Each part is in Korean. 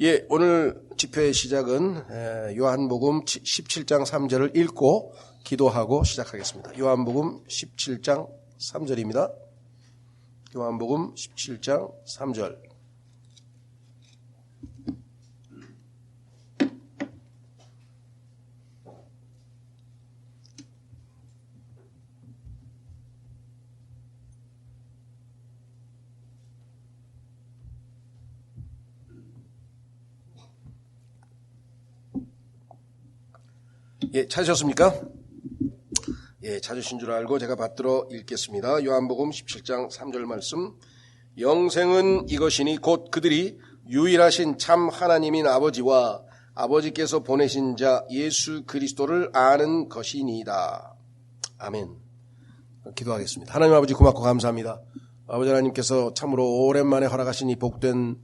예, 오늘 집회의 시작은 요한복음 17장 3절을 읽고 기도하고 시작하겠습니다. 요한복음 17장 3절입니다. 요한복음 17장 3절. 예, 찾으셨습니까? 예, 찾으신 줄 알고 제가 받들어 읽겠습니다. 요한복음 17장 3절 말씀. 영생은 이것이니 곧 그들이 유일하신 참 하나님인 아버지와 아버지께서 보내신 자 예수 그리스도를 아는 것이니이다. 아멘. 기도하겠습니다. 하나님 아버지 고맙고 감사합니다. 아버지 하나님께서 참으로 오랜만에 허락하신 이 복된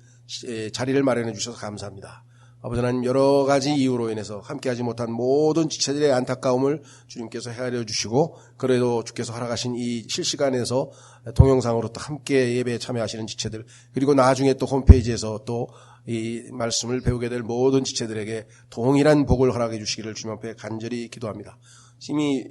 자리를 마련해 주셔서 감사합니다. 아버지 하나님, 여러 가지 이유로 인해서 함께하지 못한 모든 지체들의 안타까움을 주님께서 헤아려 주시고, 그래도 주께서 허락하신 이 실시간에서 동영상으로 또 함께 예배에 참여하시는 지체들, 그리고 나중에 또 홈페이지에서 또 이 말씀을 배우게 될 모든 지체들에게 동일한 복을 허락해 주시기를 주님 앞에 간절히 기도합니다. 심히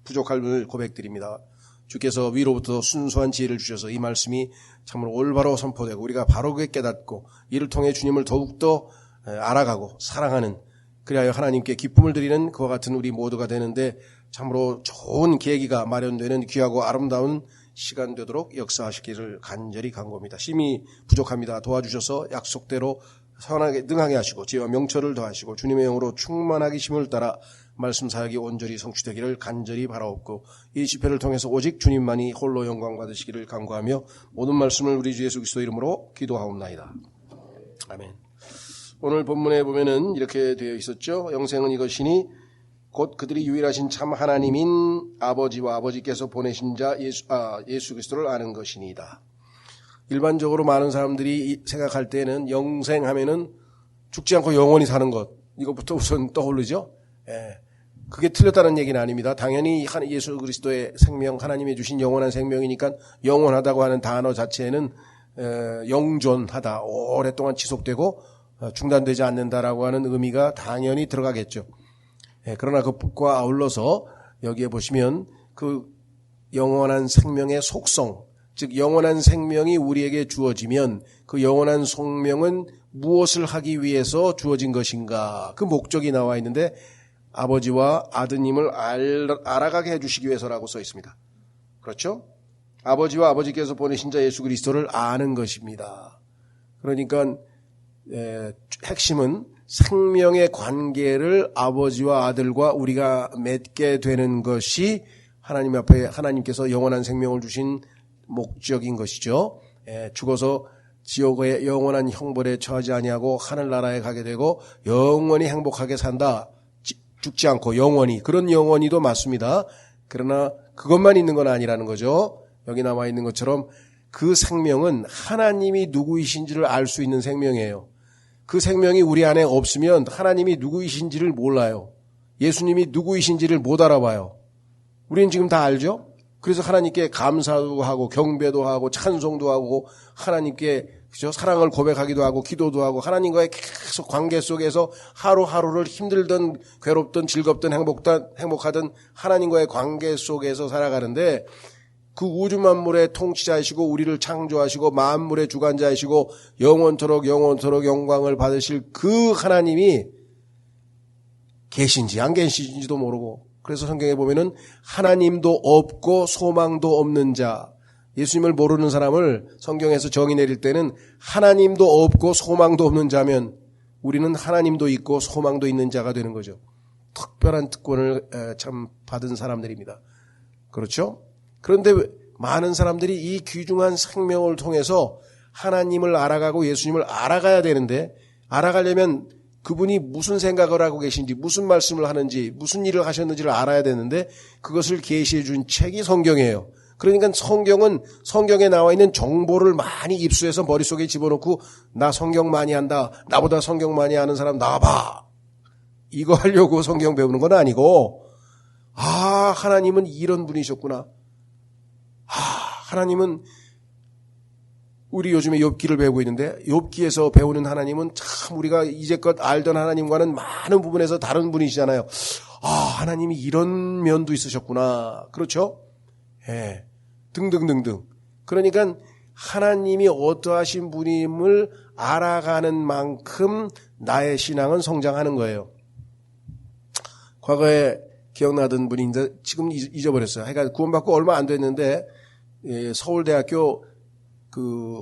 부족할 분을 고백드립니다. 주께서 위로부터 순수한 지혜를 주셔서 이 말씀이 참으로 올바로 선포되고 우리가 바로게 깨닫고 이를 통해 주님을 더욱더 알아가고 사랑하는, 그리하여 하나님께 기쁨을 드리는 그와 같은 우리 모두가 되는데 참으로 좋은 계기가 마련되는 귀하고 아름다운 시간 되도록 역사하시기를 간절히 간구합니다. 심히 부족합니다. 도와주셔서 약속대로 선하게 능하게 하시고 지혜와 명철을 더하시고 주님의 영으로 충만하게 힘을 따라 말씀 사역이 온전히 성취되기를 간절히 바라옵고, 이 집회를 통해서 오직 주님만이 홀로 영광 받으시기를 간구하며 모든 말씀을 우리 주 예수 그리스도 이름으로 기도하옵나이다. 아멘. 오늘 본문에 보면은 이렇게 되어 있었죠. 영생은 이것이니 곧 그들이 유일하신 참 하나님인 아버지와 아버지께서 보내신 자 예수 그리스도를 아는 것이니이다. 일반적으로 많은 사람들이 생각할 때는 영생하면은 죽지 않고 영원히 사는 것, 이것부터 우선 떠오르죠. 예. 그게 틀렸다는 얘기는 아닙니다. 당연히 예수 그리스도의 생명, 하나님이 주신 영원한 생명이니까 영원하다고 하는 단어 자체에는 영존하다, 오랫동안 지속되고 중단되지 않는다라고 하는 의미가 당연히 들어가겠죠. 예. 그러나 그것과 아울러서 여기에 보시면 그 영원한 생명의 속성, 즉 영원한 생명이 우리에게 주어지면 그 영원한 생명은 무엇을 하기 위해서 주어진 것인가, 그 목적이 나와 있는데 아버지와 아드님을 알아가게 해주시기 위해서라고 써 있습니다. 그렇죠? 아버지와 아버지께서 보내신 자 예수 그리스도를 아는 것입니다. 그러니까 핵심은 생명의 관계를 아버지와 아들과 우리가 맺게 되는 것이 하나님 앞에 하나님께서 영원한 생명을 주신 목적인 것이죠. 죽어서 지옥의 영원한 형벌에 처하지 아니하고 하늘나라에 가게 되고 영원히 행복하게 산다. 죽지 않고 영원히, 그런 영원히도 맞습니다. 그러나 그것만 있는 건 아니라는 거죠. 여기 나와 있는 것처럼 그 생명은 하나님이 누구이신지를 알 수 있는 생명이에요. 그 생명이 우리 안에 없으면 하나님이 누구이신지를 몰라요. 예수님이 누구이신지를 못 알아봐요. 우리는 지금 다 알죠? 그래서 하나님께 감사도 하고 경배도 하고 찬송도 하고 하나님께 그죠? 사랑을 고백하기도 하고 기도도 하고 하나님과의 계속 관계 속에서 하루하루를 힘들든 괴롭든 즐겁든 행복하든 하나님과의 관계 속에서 살아가는데, 그 우주 만물의 통치자이시고 우리를 창조하시고 만물의 주관자이시고 영원토록 영광을 받으실 그 하나님이 계신지 안 계신지도 모르고, 그래서 성경에 보면은 하나님도 없고 소망도 없는 자, 예수님을 모르는 사람을 성경에서 정의 내릴 때는 하나님도 없고 소망도 없는 자면 우리는 하나님도 있고 소망도 있는 자가 되는 거죠. 특별한 특권을 참 받은 사람들입니다. 그렇죠? 그런데 많은 사람들이 이 귀중한 생명을 통해서 하나님을 알아가고 예수님을 알아가야 되는데, 알아가려면 그분이 무슨 생각을 하고 계신지, 무슨 말씀을 하는지, 무슨 일을 하셨는지를 알아야 되는데 그것을 계시해 준 책이 성경이에요. 그러니까 성경은 성경에 나와 있는 정보를 많이 입수해서 머릿속에 집어넣고 나 성경 많이 한다, 나보다 성경 많이 아는 사람 나와봐, 이거 하려고 성경 배우는 건 아니고, 하나님은 이런 분이셨구나, 하나님은 우리 요즘에 욥기를 배우고 있는데 욥기에서 배우는 하나님은 참 우리가 이제껏 알던 하나님과는 많은 부분에서 다른 분이시잖아요. 아, 하나님이 이런 면도 있으셨구나. 그렇죠? 예. 등등등등. 그러니까 하나님이 어떠하신 분임을 알아가는 만큼 나의 신앙은 성장하는 거예요. 과거에 기억나던 분인데 지금 잊어버렸어요. 그러니까 구원받고 얼마 안 됐는데 서울대학교 그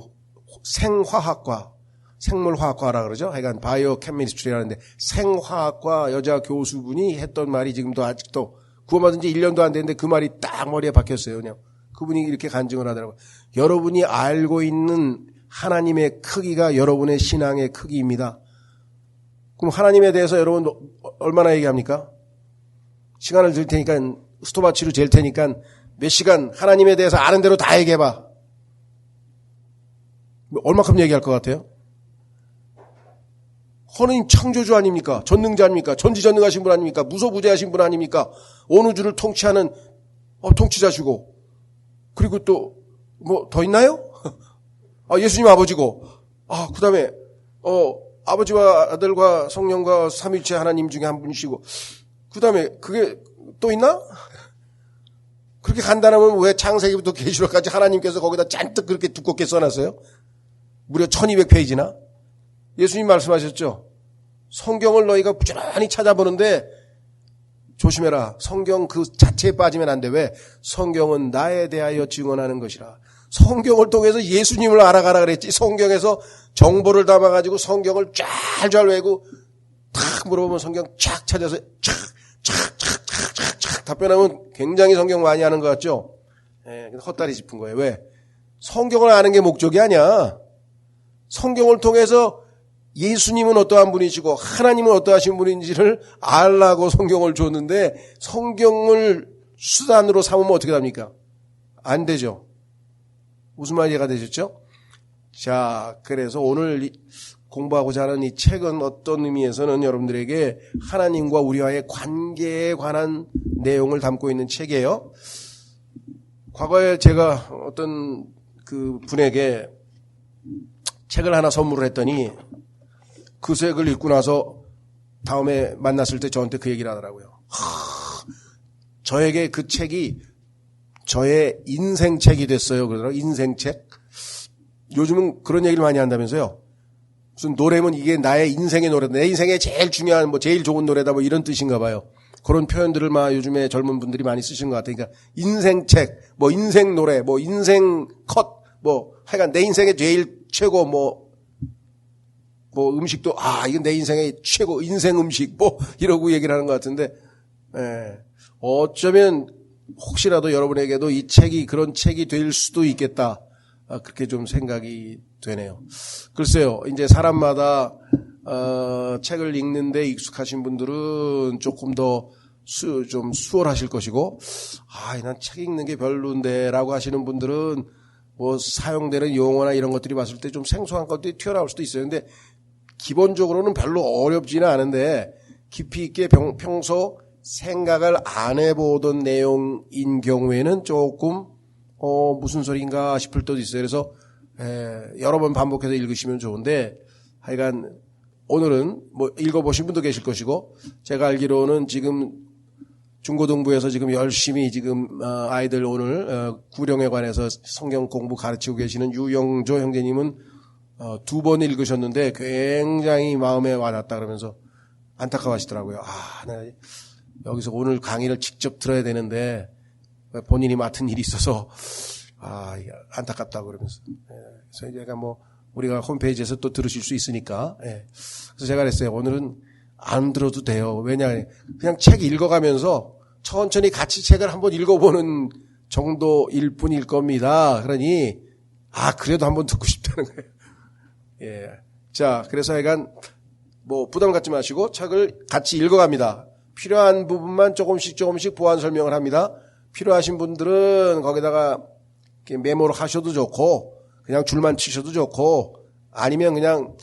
생화학과, 생물화학과라 그러죠. 하여간 바이오 케미스트리라는데 생화학과 여자 교수분이 했던 말이 지금도 아직도 구원받은 지 1년도 안 됐는데 그 말이 딱 머리에 박혔어요. 그냥 그분이 이렇게 간증을 하더라고요. 여러분이 알고 있는 하나님의 크기가 여러분의 신앙의 크기입니다. 그럼 하나님에 대해서 여러분 얼마나 얘기합니까? 시간을 들 테니까 스톱워치로 잴 테니까 몇 시간 하나님에 대해서 아는 대로 다 얘기해봐. 얼마큼 얘기할 것 같아요? 하나님 창조주 아닙니까? 전능자 아닙니까? 전지전능하신 분 아닙니까? 무소부재하신 분 아닙니까? 온 우주를 통치하는 통치자시고, 그리고 또 뭐 더 있나요? 예수님 아버지고, 그 다음에 아버지와 아들과 성령과 삼위일체 하나님 중에 한 분이시고, 그 다음에 그게 또 있나? 그렇게 간단하면 왜 창세기부터 계시록까지 하나님께서 거기다 잔뜩 그렇게 두껍게 써놨어요? 무려 1200페이지나? 예수님 말씀하셨죠? 성경을 너희가 부지런히 찾아보는데 조심해라. 성경 그 자체에 빠지면 안 돼. 왜? 성경은 나에 대하여 증언하는 것이라. 성경을 통해서 예수님을 알아가라 그랬지. 성경에서 정보를 담아가지고 성경을 쫙 외고 탁 물어보면 성경 쫙 찾아서 쫙 답변하면 굉장히 성경 많이 아는 것 같죠? 예, 헛다리 짚은 거예요. 왜? 성경을 아는 게 목적이 아니야. 성경을 통해서 예수님은 어떠한 분이시고 하나님은 어떠하신 분인지를 알라고 성경을 줬는데 성경을 수단으로 삼으면 어떻게 됩니까? 안 되죠. 무슨 말이 이해가 되셨죠? 자, 그래서 오늘 공부하고자 하는 이 책은 어떤 의미에서는 여러분들에게 하나님과 우리와의 관계에 관한 내용을 담고 있는 책이에요. 과거에 제가 어떤 그 분에게 책을 하나 선물을 했더니 그 책을 읽고 나서 다음에 만났을 때 저한테 그 얘기를 하더라고요. 저에게 그 책이 저의 인생책이 됐어요. 그러더라고요. 인생책. 요즘은 그런 얘기를 많이 한다면서요. 무슨 노래면 이게 나의 인생의 노래다. 내 인생에 제일 중요한 제일 좋은 노래다 뭐 이런 뜻인가 봐요. 그런 표현들을 요즘에 젊은 분들이 많이 쓰시는 것 같으니까 인생책, 인생 노래, 인생 컷, 하여간 내 인생의 제일 최고 음식도 이건 내 인생의 최고 인생 음식 이러고 얘기를 하는 것 같은데 어쩌면 혹시라도 여러분에게도 이 책이 그런 책이 될 수도 있겠다. 그렇게 좀 생각이 되네요. 글쎄요, 이제 사람마다 책을 읽는데 익숙하신 분들은 조금 더 좀 수월하실 것이고, 난 책 읽는 게 별론데라고 하시는 분들은 사용되는 용어나 이런 것들이 봤을 때 좀 생소한 것들이 튀어나올 수도 있어요. 근데 기본적으로는 별로 어렵지는 않은데 깊이 있게 평소 생각을 안 해보던 내용인 경우에는 조금 무슨 소리인가 싶을 때도 있어요. 그래서 여러 번 반복해서 읽으시면 좋은데 하여간 오늘은 읽어보신 분도 계실 것이고 제가 알기로는 지금 중고등부에서 지금 열심히 지금 아이들 오늘 구령에 관해서 성경 공부 가르치고 계시는 유영조 형제님은 2번 읽으셨는데 굉장히 마음에 와닿다 그러면서 안타까워하시더라고요. 내가 여기서 오늘 강의를 직접 들어야 되는데 본인이 맡은 일이 있어서 안타깝다고 그러면서 그래서 제가 우리가 홈페이지에서 또 들으실 수 있으니까 그래서 제가 그랬어요. 오늘은 안 들어도 돼요. 왜냐 그냥 책 읽어가면서 천천히 같이 책을 한번 읽어보는 정도일 뿐일 겁니다. 그러니 그래도 한번 듣고 싶다는 거예요. 예. 자, 그래서 하여간 부담 갖지 마시고 책을 같이 읽어갑니다. 필요한 부분만 조금씩 보완 설명을 합니다. 필요하신 분들은 거기다가 메모를 하셔도 좋고 그냥 줄만 치셔도 좋고 아니면 그냥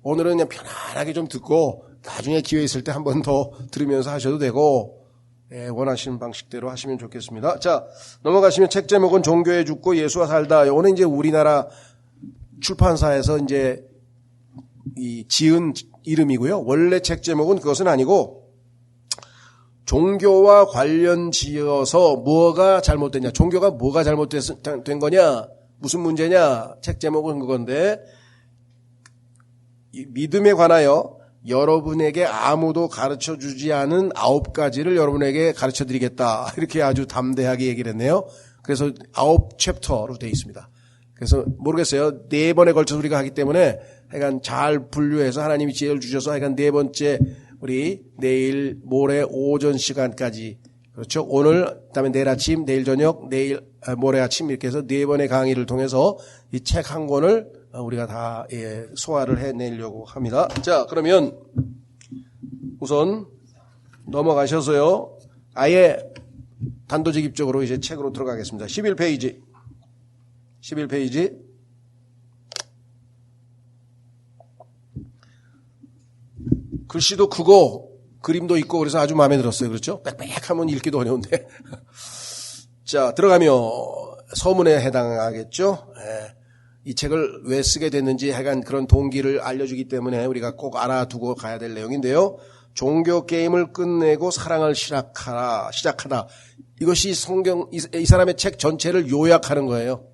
오늘은 그냥 편안하게 좀 듣고 나중에 기회 있을 때 한 번 더 들으면서 하셔도 되고 원하시는 방식대로 하시면 좋겠습니다. 자, 넘어가시면 책 제목은 종교에 죽고 예수와 살다. 오늘 이제 우리나라 출판사에서 이제 이 지은 이름이고요. 원래 책 제목은 그것은 아니고 종교와 관련 지어서 뭐가 잘못됐냐, 종교가 뭐가 잘못된 거냐, 무슨 문제냐, 책 제목은 그건데 이 믿음에 관하여 여러분에게 아무도 가르쳐 주지 않은 9가지를 여러분에게 가르쳐 드리겠다. 이렇게 아주 담대하게 얘기를 했네요. 그래서 9챕터로 되어 있습니다. 그래서 모르겠어요. 4번에 걸쳐서 우리가 하기 때문에 하여간 잘 분류해서 하나님이 지혜를 주셔서 하여간 4번째 우리 내일 모레 오전 시간까지, 그렇죠. 오늘, 그다음에 내일 아침, 내일 저녁, 내일 모레 아침 이렇게 해서 4번의 강의를 통해서 이 책 한 권을 우리가 다 소화를 해내려고 합니다. 자, 그러면 우선 넘어가셔서요. 아예 단도직입적으로 이제 책으로 들어가겠습니다. 11페이지. 글씨도 크고 그림도 있고 그래서 아주 마음에 들었어요. 그렇죠? 빽빽하면 읽기도 어려운데. 자, 들어가면 서문에 해당하겠죠. 이 책을 왜 쓰게 됐는지 하여간 그런 동기를 알려주기 때문에 우리가 꼭 알아두고 가야 될 내용인데요. 종교 게임을 끝내고 사랑을 시작하다. 이것이 성경, 이 사람의 책 전체를 요약하는 거예요.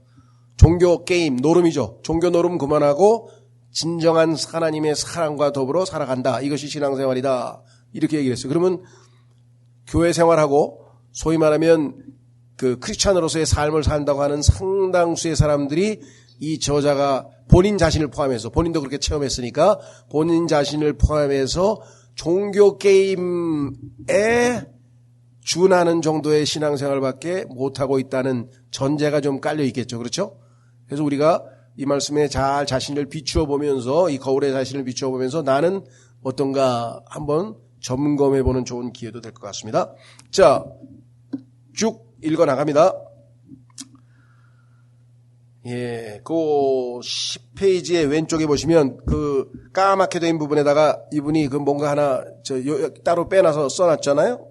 종교 게임, 노름이죠. 종교 노름 그만하고 진정한 하나님의 사랑과 더불어 살아간다. 이것이 신앙생활이다. 이렇게 얘기를 했어요. 그러면 교회 생활하고 소위 말하면 그 크리스찬으로서의 삶을 산다고 하는 상당수의 사람들이 이 저자가 본인 자신을 포함해서, 본인도 그렇게 체험했으니까 본인 자신을 포함해서 종교 게임에 준하는 정도의 신앙생활밖에 못하고 있다는 전제가 좀 깔려 있겠죠. 그렇죠? 그래서 우리가 이 말씀에 잘 자신을 비추어 보면서, 이 거울에 자신을 비추어 보면서 나는 어떤가 한번 점검해 보는 좋은 기회도 될 것 같습니다. 자, 쭉 읽어 나갑니다. 그 10페이지의 왼쪽에 보시면 그 까맣게 된 부분에다가 이분이 그 뭔가 하나 따로 빼놔서 써놨잖아요.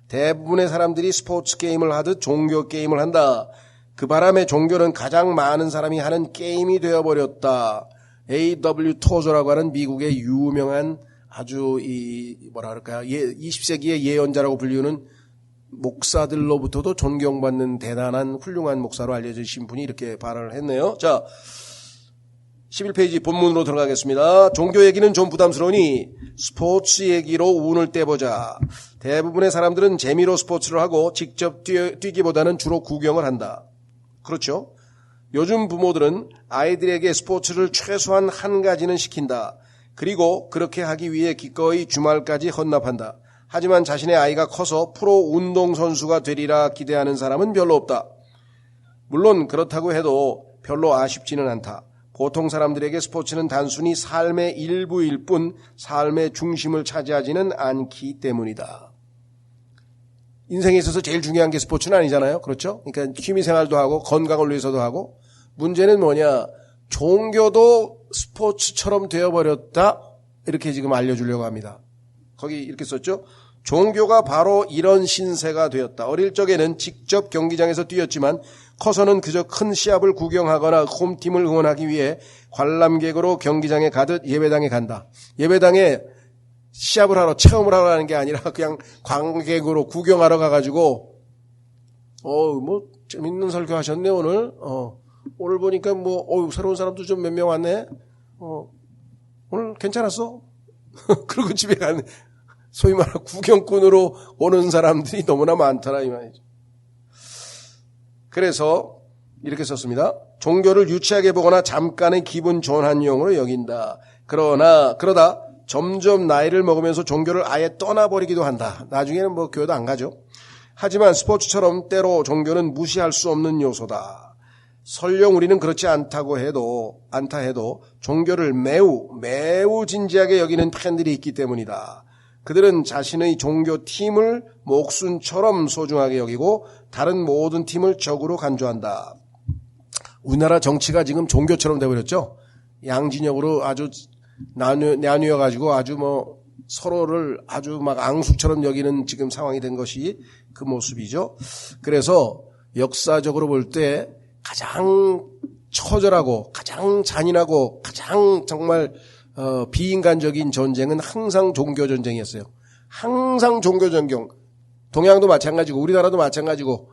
대부분의 사람들이 스포츠 게임을 하듯 종교 게임을 한다. 그 바람에 종교는 가장 많은 사람이 하는 게임이 되어버렸다. A.W. 토저라고 하는 미국의 유명한 아주 뭐라 그럴까요? 20세기의 예언자라고 불리우는 목사들로부터도 존경받는 대단한 훌륭한 목사로 알려지신 분이 이렇게 발언을 했네요. 자, 11페이지 본문으로 들어가겠습니다. 종교 얘기는 좀 부담스러우니 스포츠 얘기로 운을 떼보자. 대부분의 사람들은 재미로 스포츠를 하고 직접 뛰기보다는 주로 구경을 한다. 그렇죠? 요즘 부모들은 아이들에게 스포츠를 최소한 한 가지는 시킨다. 그리고 그렇게 하기 위해 기꺼이 주말까지 헌납한다. 하지만 자신의 아이가 커서 프로 운동선수가 되리라 기대하는 사람은 별로 없다. 물론 그렇다고 해도 별로 아쉽지는 않다. 보통 사람들에게 스포츠는 단순히 삶의 일부일 뿐 삶의 중심을 차지하지는 않기 때문이다. 인생에 있어서 제일 중요한 게 스포츠는 아니잖아요. 그렇죠? 그러니까 취미생활도 하고 건강을 위해서도 하고, 문제는 뭐냐, 종교도 스포츠처럼 되어버렸다. 이렇게 지금 알려주려고 합니다. 거기 이렇게 썼죠. 종교가 바로 이런 신세가 되었다. 어릴 적에는 직접 경기장에서 뛰었지만 커서는 그저 큰 시합을 구경하거나 홈팀을 응원하기 위해 관람객으로 경기장에 가듯 예배당에 간다. 예배당에 시합을 하러, 체험을 하러 가는 게 아니라 그냥 관객으로 구경하러 가가지고 뭐 재밌는 설교 하셨네 오늘. 오늘 보니까 새로운 사람도 좀 몇 명 왔네. 오늘 괜찮았어? 그러고 집에 가는, 소위 말하는 구경꾼으로 오는 사람들이 너무나 많더라 이 말이죠. 그래서 이렇게 썼습니다. 종교를 유치하게 보거나 잠깐의 기분 전환용으로 여긴다. 그러다 점점 나이를 먹으면서 종교를 아예 떠나버리기도 한다. 나중에는 교회도 안 가죠. 하지만 스포츠처럼 때로 종교는 무시할 수 없는 요소다. 설령 우리는 그렇지 않다 해도 종교를 매우 진지하게 여기는 팬들이 있기 때문이다. 그들은 자신의 종교팀을 목숨처럼 소중하게 여기고 다른 모든 팀을 적으로 간주한다. 우리나라 정치가 지금 종교처럼 돼버렸죠. 양진영으로 아주 나뉘어가지고 아주 서로를 아주 앙숙처럼 여기는 지금 상황이 된 것이 그 모습이죠. 그래서 역사적으로 볼 때 가장 처절하고 가장 잔인하고 가장 정말 비인간적인 전쟁은 항상 종교 전쟁이었어요. 항상 종교 전쟁. 동양도 마찬가지고 우리나라도 마찬가지고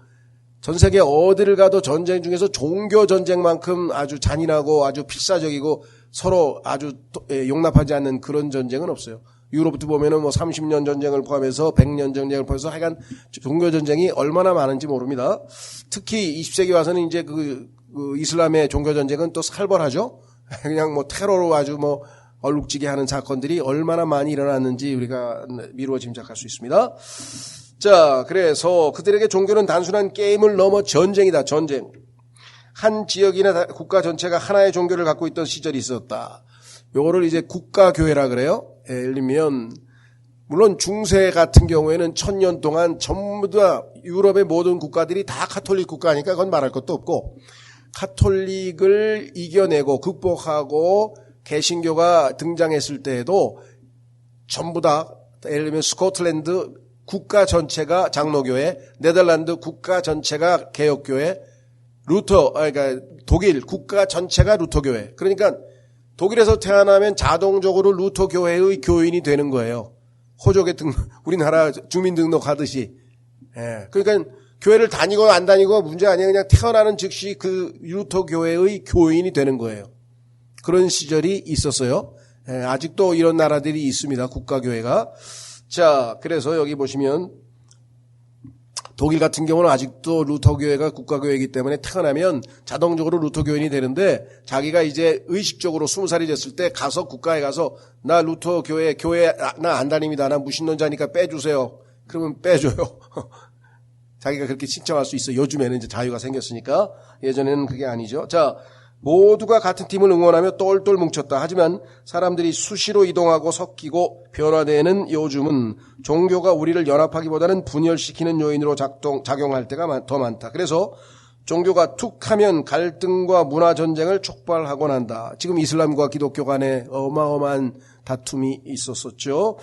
전 세계 어디를 가도 전쟁 중에서 종교 전쟁만큼 아주 잔인하고 아주 필사적이고 서로 아주 용납하지 않는 그런 전쟁은 없어요. 유럽도 보면은 뭐 30년 전쟁을 포함해서 100년 전쟁을 포함해서 하여간 종교 전쟁이 얼마나 많은지 모릅니다. 특히 20세기 와서는 이제 그 이슬람의 종교 전쟁은 또 살벌하죠. 그냥 뭐 테러로 아주 뭐 얼룩지게 하는 사건들이 얼마나 많이 일어났는지 우리가 미루어 짐작할 수 있습니다. 자, 그래서 그들에게 종교는 단순한 게임을 넘어 전쟁이다. 전쟁. 한 지역이나 국가 전체가 하나의 종교를 갖고 있던 시절이 있었다. 요거를 이제 국가교회라 그래요. 예를 들면 물론 중세 같은 경우에는 1000년 동안 전부 다 유럽의 모든 국가들이 다 카톨릭 국가니까 그건 말할 것도 없고 카톨릭을 이겨내고 극복하고 개신교가 등장했을 때에도 전부 다 예를 들면 스코틀랜드 국가 전체가 장로교회, 네덜란드 국가 전체가 개혁교회, 그러니까 독일 국가 전체가 루터교회. 그러니까 독일에서 태어나면 자동적으로 루터교회의 교인이 되는 거예요. 호족에 우리나라 주민등록하듯이. 예. 그러니까 교회를 다니고 안 다니고 문제가 아니에요. 그냥 태어나는 즉시 그 루터교회의 교인이 되는 거예요. 그런 시절이 있었어요. 예. 아직도 이런 나라들이 있습니다. 국가교회가. 자, 그래서 여기 보시면 독일 같은 경우는 아직도 루터교회가 국가교회이기 때문에 태어나면 자동적으로 루터교인이 되는데 자기가 이제 의식적으로 20살이 됐을 때 가서 국가에 가서 나 루터교회 나 안 다닙니다. 나 무신론자니까 빼주세요. 그러면 빼줘요. 자기가 그렇게 신청할 수 있어. 요즘에는 이제 자유가 생겼으니까. 예전에는 그게 아니죠. 자, 모두가 같은 팀을 응원하며 똘똘 뭉쳤다. 하지만 사람들이 수시로 이동하고 섞이고 변화되는 요즘은 종교가 우리를 연합하기보다는 분열시키는 요인으로 작용할 때가 더 많다. 그래서 종교가 툭 하면 갈등과 문화 전쟁을 촉발하곤 한다. 지금 이슬람과 기독교 간에 어마어마한 다툼이 있었었죠.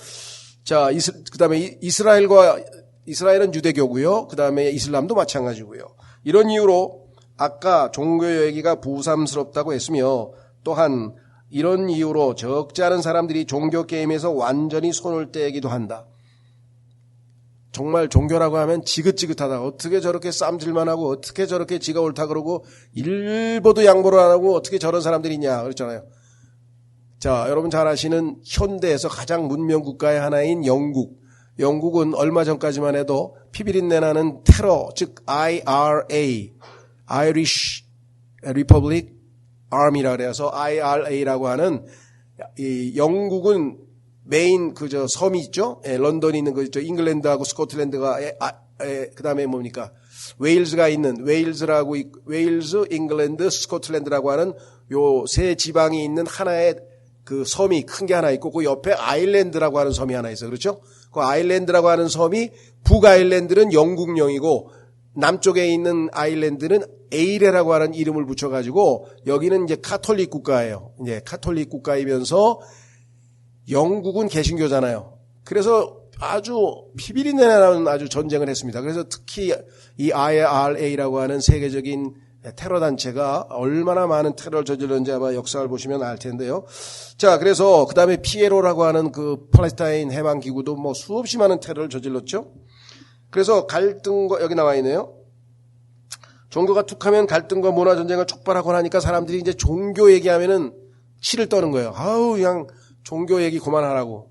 자, 그다음에 이스라엘은 유대교고요. 그다음에 이슬람도 마찬가지고요. 이런 이유로 아까 종교 얘기가 부담스럽다고 했으며 또한 이런 이유로 적지 않은 사람들이 종교 게임에서 완전히 손을 떼기도 한다. 정말 종교라고 하면 지긋지긋하다. 어떻게 저렇게 쌈질만 하고 어떻게 저렇게 지가 옳다 그러고 일보도 양보를 안 하고 어떻게 저런 사람들이 있냐 그랬잖아요. 자, 여러분 잘 아시는 현대에서 가장 문명 국가의 하나인 영국은 얼마 전까지만 해도 피비린내 나는 테러 즉 IRA Irish Republic Army라 그래서 IRA라고 하는 이 영국은 메인 섬이 있죠. 예, 런던이 있는 거 있죠. 잉글랜드하고 스코틀랜드가 그다음에 뭡니까? 웨일즈가 있는 웨일즈, 잉글랜드, 스코틀랜드라고 하는 요 세 지방이 있는 하나의 그 섬이 큰 게 하나 있고 그 옆에 아일랜드라고 하는 섬이 하나 있어요. 그렇죠? 그 아일랜드라고 하는 섬이 북아일랜드는 영국령이고 남쪽에 있는 아일랜드는 에이레라고 하는 이름을 붙여가지고 여기는 이제 카톨릭 국가예요. 이제 카톨릭 국가이면서 영국은 개신교잖아요. 그래서 아주 피비린내 나는 아주 전쟁을 했습니다. 그래서 특히 이 IRA라고 하는 세계적인 테러 단체가 얼마나 많은 테러를 저질렀는지 아마 역사를 보시면 알 텐데요. 자, 그래서 그 다음에 피에로라고 하는 그 팔레스타인 해방 기구도 뭐 수없이 많은 테러를 저질렀죠. 그래서 갈등과 여기 나와 있네요. 종교가 툭하면 갈등과 문화 전쟁을 촉발하곤 하니까 사람들이 이제 종교 얘기하면은 치를 떠는 거예요. 아우 그냥 종교 얘기 그만하라고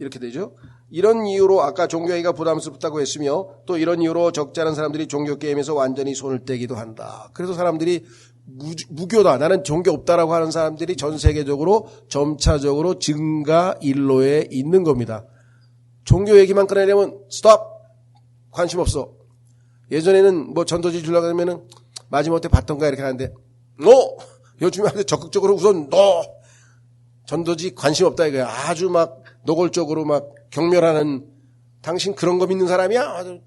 이렇게 되죠. 이런 이유로 아까 종교 얘기가 부담스럽다고 했으며 또 이런 이유로 적지 않은 사람들이 종교 게임에서 완전히 손을 떼기도 한다. 그래서 사람들이 무교다 나는 종교 없다라고 하는 사람들이 전 세계적으로 점차적으로 증가 일로에 있는 겁니다. 종교 얘기만 꺼내려면 스톱 관심 없어. 예전에는 뭐 전도지 주려고 하면은 마지못해 받던가 이렇게 하는데 요즘에 적극적으로 우선 전도지 관심 없다 이거야. 아주 막 노골적으로 막 경멸하는 당신 그런 거 믿는 사람이야? 아주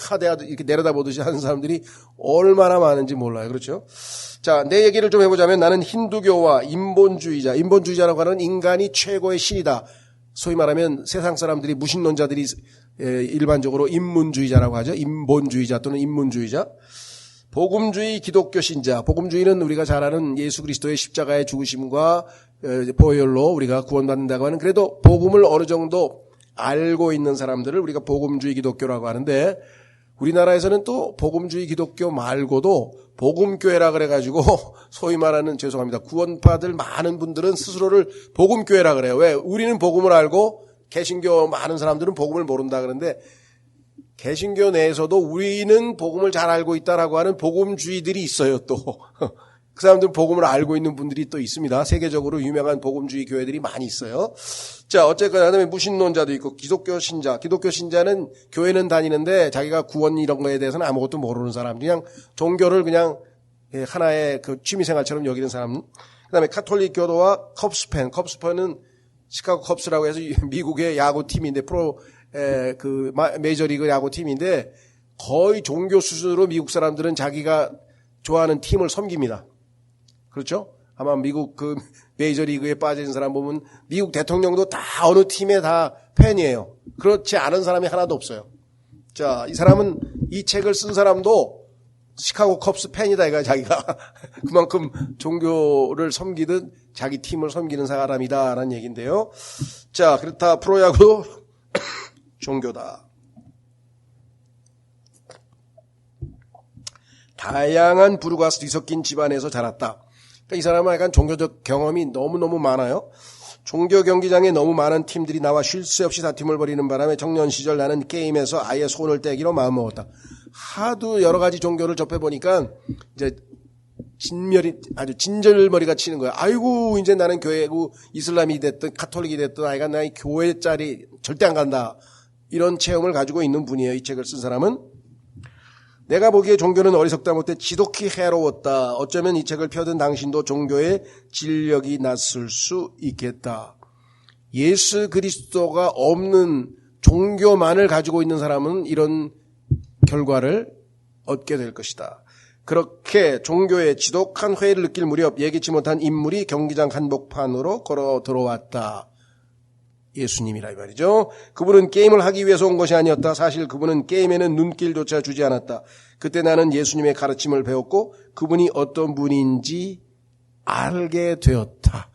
하대하듯 이렇게 내려다보듯이 하는 사람들이 얼마나 많은지 몰라요. 그렇죠? 자, 내 얘기를 좀 해보자면 나는 힌두교와 인본주의자라고 하는 인간이 최고의 신이다. 소위 말하면 세상 사람들이 무신론자들이 일반적으로 인문주의자라고 하죠. 인본주의자 또는 인문주의자. 복음주의 기독교 신자, 복음주의는 우리가 잘 아는 예수 그리스도의 십자가의 죽으심과 보혈로 우리가 구원받는다고 하는, 그래도 복음을 어느 정도 알고 있는 사람들을 우리가 복음주의 기독교라고 하는데, 우리나라에서는 또 복음주의 기독교 말고도 복음교회라 그래가지고 소위 말하는, 죄송합니다, 구원받을 많은 분들은 스스로를 복음교회라 그래요. 왜? 우리는 복음을 알고 개신교 많은 사람들은 복음을 모른다 그러는데, 개신교 내에서도 우리는 복음을 잘 알고 있다라고 하는 복음주의들이 있어요. 또 그 사람들은 복음을 알고 있는 분들이 또 있습니다. 세계적으로 유명한 복음주의 교회들이 많이 있어요. 자, 어쨌거나 그다음에 무신론자도 있고 기독교 신자는 교회는 다니는데 자기가 구원 이런 거에 대해서는 아무것도 모르는 사람, 그냥 종교를 그냥 하나의 그 취미생활처럼 여기는 사람. 그다음에 카톨릭 교도와 컵스팬은 시카고 컵스라고 해서 미국의 야구팀인데 그 메이저리그 야구팀인데, 거의 종교 수준으로 미국 사람들은 자기가 좋아하는 팀을 섬깁니다. 그렇죠? 아마 미국 그 메이저리그에 빠진 사람 보면 미국 대통령도 다 어느 팀에 다 팬이에요. 그렇지 않은 사람이 하나도 없어요. 자, 이 사람은, 이 책을 쓴 사람도 시카고 컵스 팬이다 이거, 자기가 그만큼 종교를 섬기듯 자기 팀을 섬기는 사람이다라는 얘기인데요. 자, 그렇다 프로야구 종교다. 다양한 부류가 뒤섞인 집안에서 자랐다. 그러니까 이 사람은 약간 종교적 경험이 너무너무 많아요. 종교 경기장에 너무 많은 팀들이 나와 쉴 새 없이 다툼을 벌이는 바람에 청년 시절 나는 게임에서 아예 손을 떼기로 마음먹었다. 하도 여러 가지 종교를 접해보니까 이제 아주 진절머리가 치는 거야. 아이고, 이제 나는 교회고 이슬람이 됐든 카톨릭이 됐든 아이가 나 교회 자리 절대 안 간다. 이런 체험을 가지고 있는 분이에요. 이 책을 쓴 사람은. 내가 보기에 종교는 어리석다 못해 지독히 해로웠다. 어쩌면 이 책을 펴든 당신도 종교의 진력이 났을 수 있겠다. 예수 그리스도가 없는 종교만을 가지고 있는 사람은 이런 결과를 얻게 될 것이다. 그렇게 종교의 지독한 회의를 느낄 무렵 예기치 못한 인물이 경기장 한복판으로 걸어 들어왔다. 예수님이라 이 말이죠. 그분은 게임을 하기 위해서 온 것이 아니었다. 사실 그분은 게임에는 눈길조차 주지 않았다. 그때 나는 예수님의 가르침을 배웠고 그분이 어떤 분인지 알게 되었다.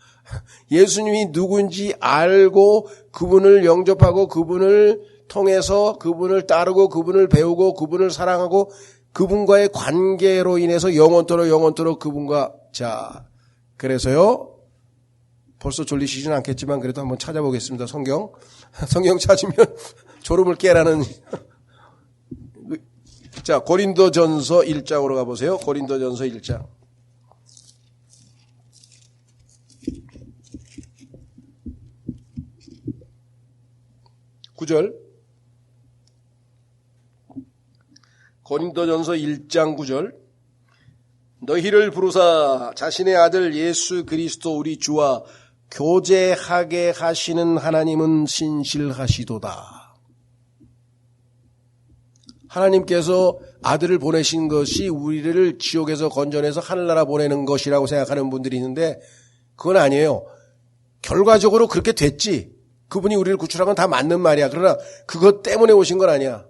예수님이 누군지 알고 그분을 영접하고 그분을 통해서 그분을 따르고 그분을 배우고 그분을 사랑하고 그분과의 관계로 인해서 영원토록 그분과, 자, 그래서요, 벌써 졸리시진 않겠지만 그래도 한번 찾아보겠습니다. 성경 찾으면 졸음을 깨라는. 자, 고린도전서 1장으로 가보세요. 고린도전서 1장. (9절) 고린도전서 1장 9절. 너희를 부르사 자신의 아들 예수 그리스도 우리 주와 교제하게 하시는 하나님은 신실하시도다. 하나님께서 아들을 보내신 것이 우리를 지옥에서 건져내서 하늘나라 보내는 것이라고 생각하는 분들이 있는데 그건 아니에요. 결과적으로 그렇게 됐지. 그분이 우리를 구출한 건 다 맞는 말이야. 그러나 그것 때문에 오신 건 아니야.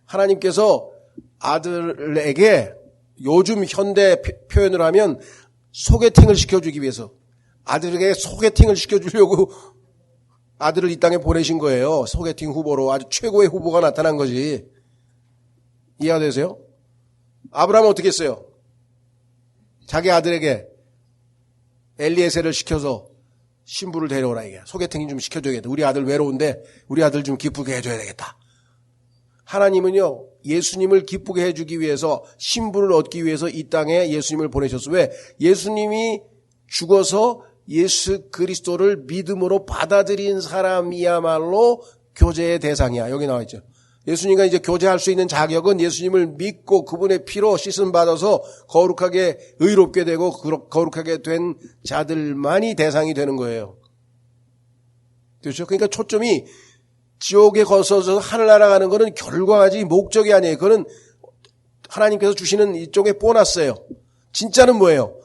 하나님께서 아들에게 요즘 현대 표현을 하면 소개팅을 시켜주기 위해서, 아들에게 소개팅을 시켜주려고 아들을 이 땅에 보내신 거예요. 소개팅 후보로 아주 최고의 후보가 나타난 거지. 이해가 되세요? 아브라함은 어떻게 했어요? 자기 아들에게 엘리에셀을 시켜서 신부를 데려오라 이게. 소개팅 좀 시켜줘야겠다. 우리 아들 외로운데 우리 아들 좀 기쁘게 해줘야 되겠다. 하나님은요, 예수님을 기쁘게 해주기 위해서, 신부를 얻기 위해서 이 땅에 예수님을 보내셨어요. 왜? 예수님이 죽어서 예수 그리스도를 믿음으로 받아들인 사람이야말로 교제의 대상이야. 여기 나와 있죠. 예수님과 이제 교제할 수 있는 자격은 예수님을 믿고 그분의 피로 씻음 받아서 거룩하게 의롭게 되고 거룩하게 된 자들만이 대상이 되는 거예요. 그렇죠? 그러니까 초점이 지옥에 거쳐서 하늘나라 가는 거는 결과지 목적이 아니에요. 그거는 하나님께서 주시는 이쪽에 보너스예요. 진짜는 뭐예요?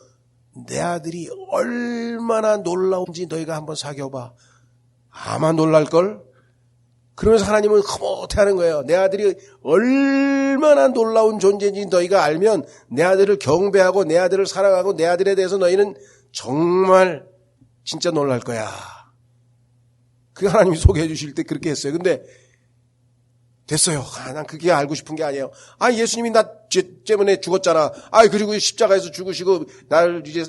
내 아들이 얼마나 놀라운지 너희가 한번 사귀어봐. 아마 놀랄걸? 그러면서 하나님은 흐뭇해하는 거예요. 내 아들이 얼마나 놀라운 존재인지 너희가 알면 내 아들을 경배하고 내 아들을 사랑하고 내 아들에 대해서 너희는 정말 진짜 놀랄 거야. 그게 하나님이 소개해 주실 때 그렇게 했어요. 근데 됐어요. 난 그게 알고 싶은 게 아니에요. 예수님이 나 죄 때문에 죽었잖아. 그리고 십자가에서 죽으시고 나를 이제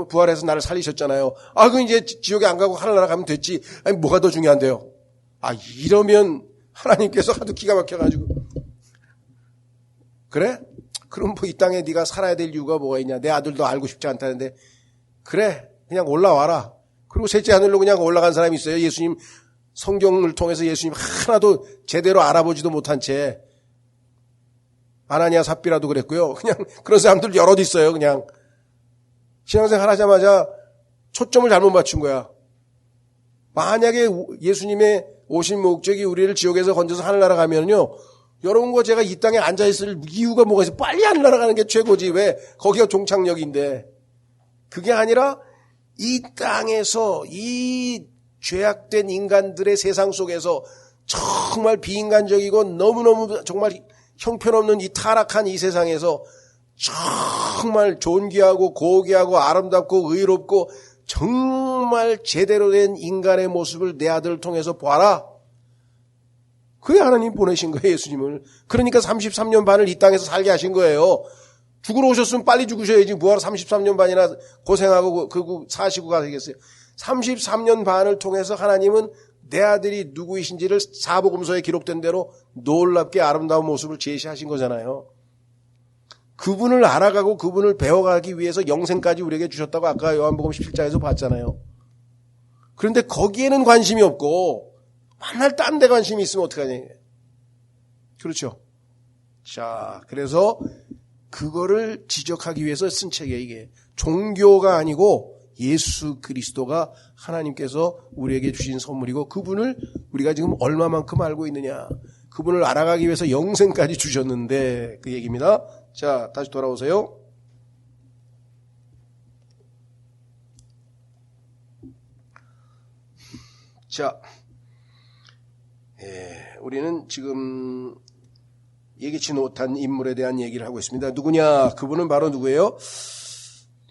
부활해서 나를 살리셨잖아요. 그 이제 지옥에 안 가고 하늘나라 가면 됐지. 뭐가 더 중요한데요? 이러면 하나님께서 하도 기가 막혀가지고 그래? 그럼 뭐 이 땅에 네가 살아야 될 이유가 뭐가 있냐? 내 아들도 알고 싶지 않다는데 그래 그냥 올라와라. 그리고 셋째 하늘로 그냥 올라간 사람이 있어요. 예수님 성경을 통해서 예수님 하나도 제대로 알아보지도 못한 채 아나니아 삽비라도 그랬고요. 그냥 그런 사람들 여럿 있어요. 그냥 신앙생활 하자마자 초점을 잘못 맞춘 거야. 만약에 예수님의 오신 목적이 우리를 지옥에서 건져서 하늘나라 가면요. 여러분과 제가 이 땅에 앉아있을 이유가 뭐가 있어? 빨리 하늘나라 가는 게 최고지. 왜? 거기가 종착역인데. 그게 아니라 이 땅에서 이 죄악된 인간들의 세상 속에서 정말 비인간적이고 너무너무 정말 형편없는 이 타락한 이 세상에서 정말 존귀하고 고귀하고 아름답고 의롭고 정말 제대로 된 인간의 모습을 내 아들을 통해서 보아라. 그게 하나님 보내신 거예요, 예수님을. 그러니까 33년 반을 이 땅에서 살게 하신 거예요. 죽으러 오셨으면 빨리 죽으셔야지 뭐하러 33년 반이나 고생하고 그리고 사시고 가시겠어요. 33년 반을 통해서 하나님은 내 아들이 누구이신지를 사복음서에 기록된 대로 놀랍게 아름다운 모습을 제시하신 거잖아요. 그분을 알아가고 그분을 배워가기 위해서 영생까지 우리에게 주셨다고 아까 요한복음 17장에서 봤잖아요. 그런데 거기에는 관심이 없고 맨날 딴 데 관심이 있으면 어떡하냐. 그렇죠. 자, 그래서 그거를 지적하기 위해서 쓴 책이에요. 이게 종교가 아니고 예수 그리스도가 하나님께서 우리에게 주신 선물이고 그분을 우리가 지금 얼마만큼 알고 있느냐. 그분을 알아가기 위해서 영생까지 주셨는데 그 얘기입니다. 자, 다시 돌아오세요. 자, 우리는 지금 예기치 못한 인물에 대한 얘기를 하고 있습니다. 누구냐? 그분은 바로 누구예요?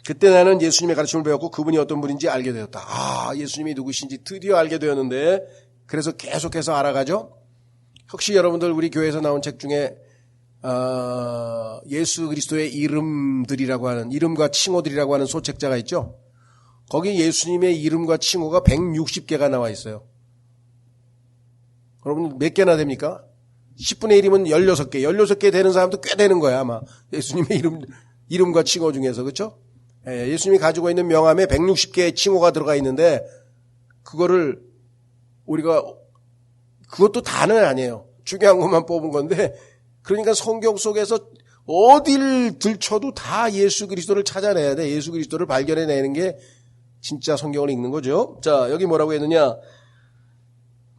그때 나는 예수님의 가르침을 배웠고 그분이 어떤 분인지 알게 되었다. 예수님이 누구신지 드디어 알게 되었는데 그래서 계속해서 알아가죠. 혹시 여러분들 우리 교회에서 나온 책 중에 예수 그리스도의 이름들이라고 하는 이름과 칭호들이라고 하는 소책자가 있죠. 거기 예수님의 이름과 칭호가 160개가 나와 있어요. 여러분 몇 개나 됩니까? 10분의 1이면 16개. 16개 되는 사람도 꽤 되는 거야 아마. 예수님의 이름과 칭호 중에서. 그렇죠? 예수님이 가지고 있는 명함에 160개의 칭호가 들어가 있는데 그거를 우리가 그것도 다는 아니에요. 중요한 것만 뽑은 건데 그러니까 성경 속에서 어딜 들춰도 다 예수 그리스도를 찾아내야 돼. 예수 그리스도를 발견해내는 게 진짜 성경을 읽는 거죠. 자, 여기 뭐라고 했느냐.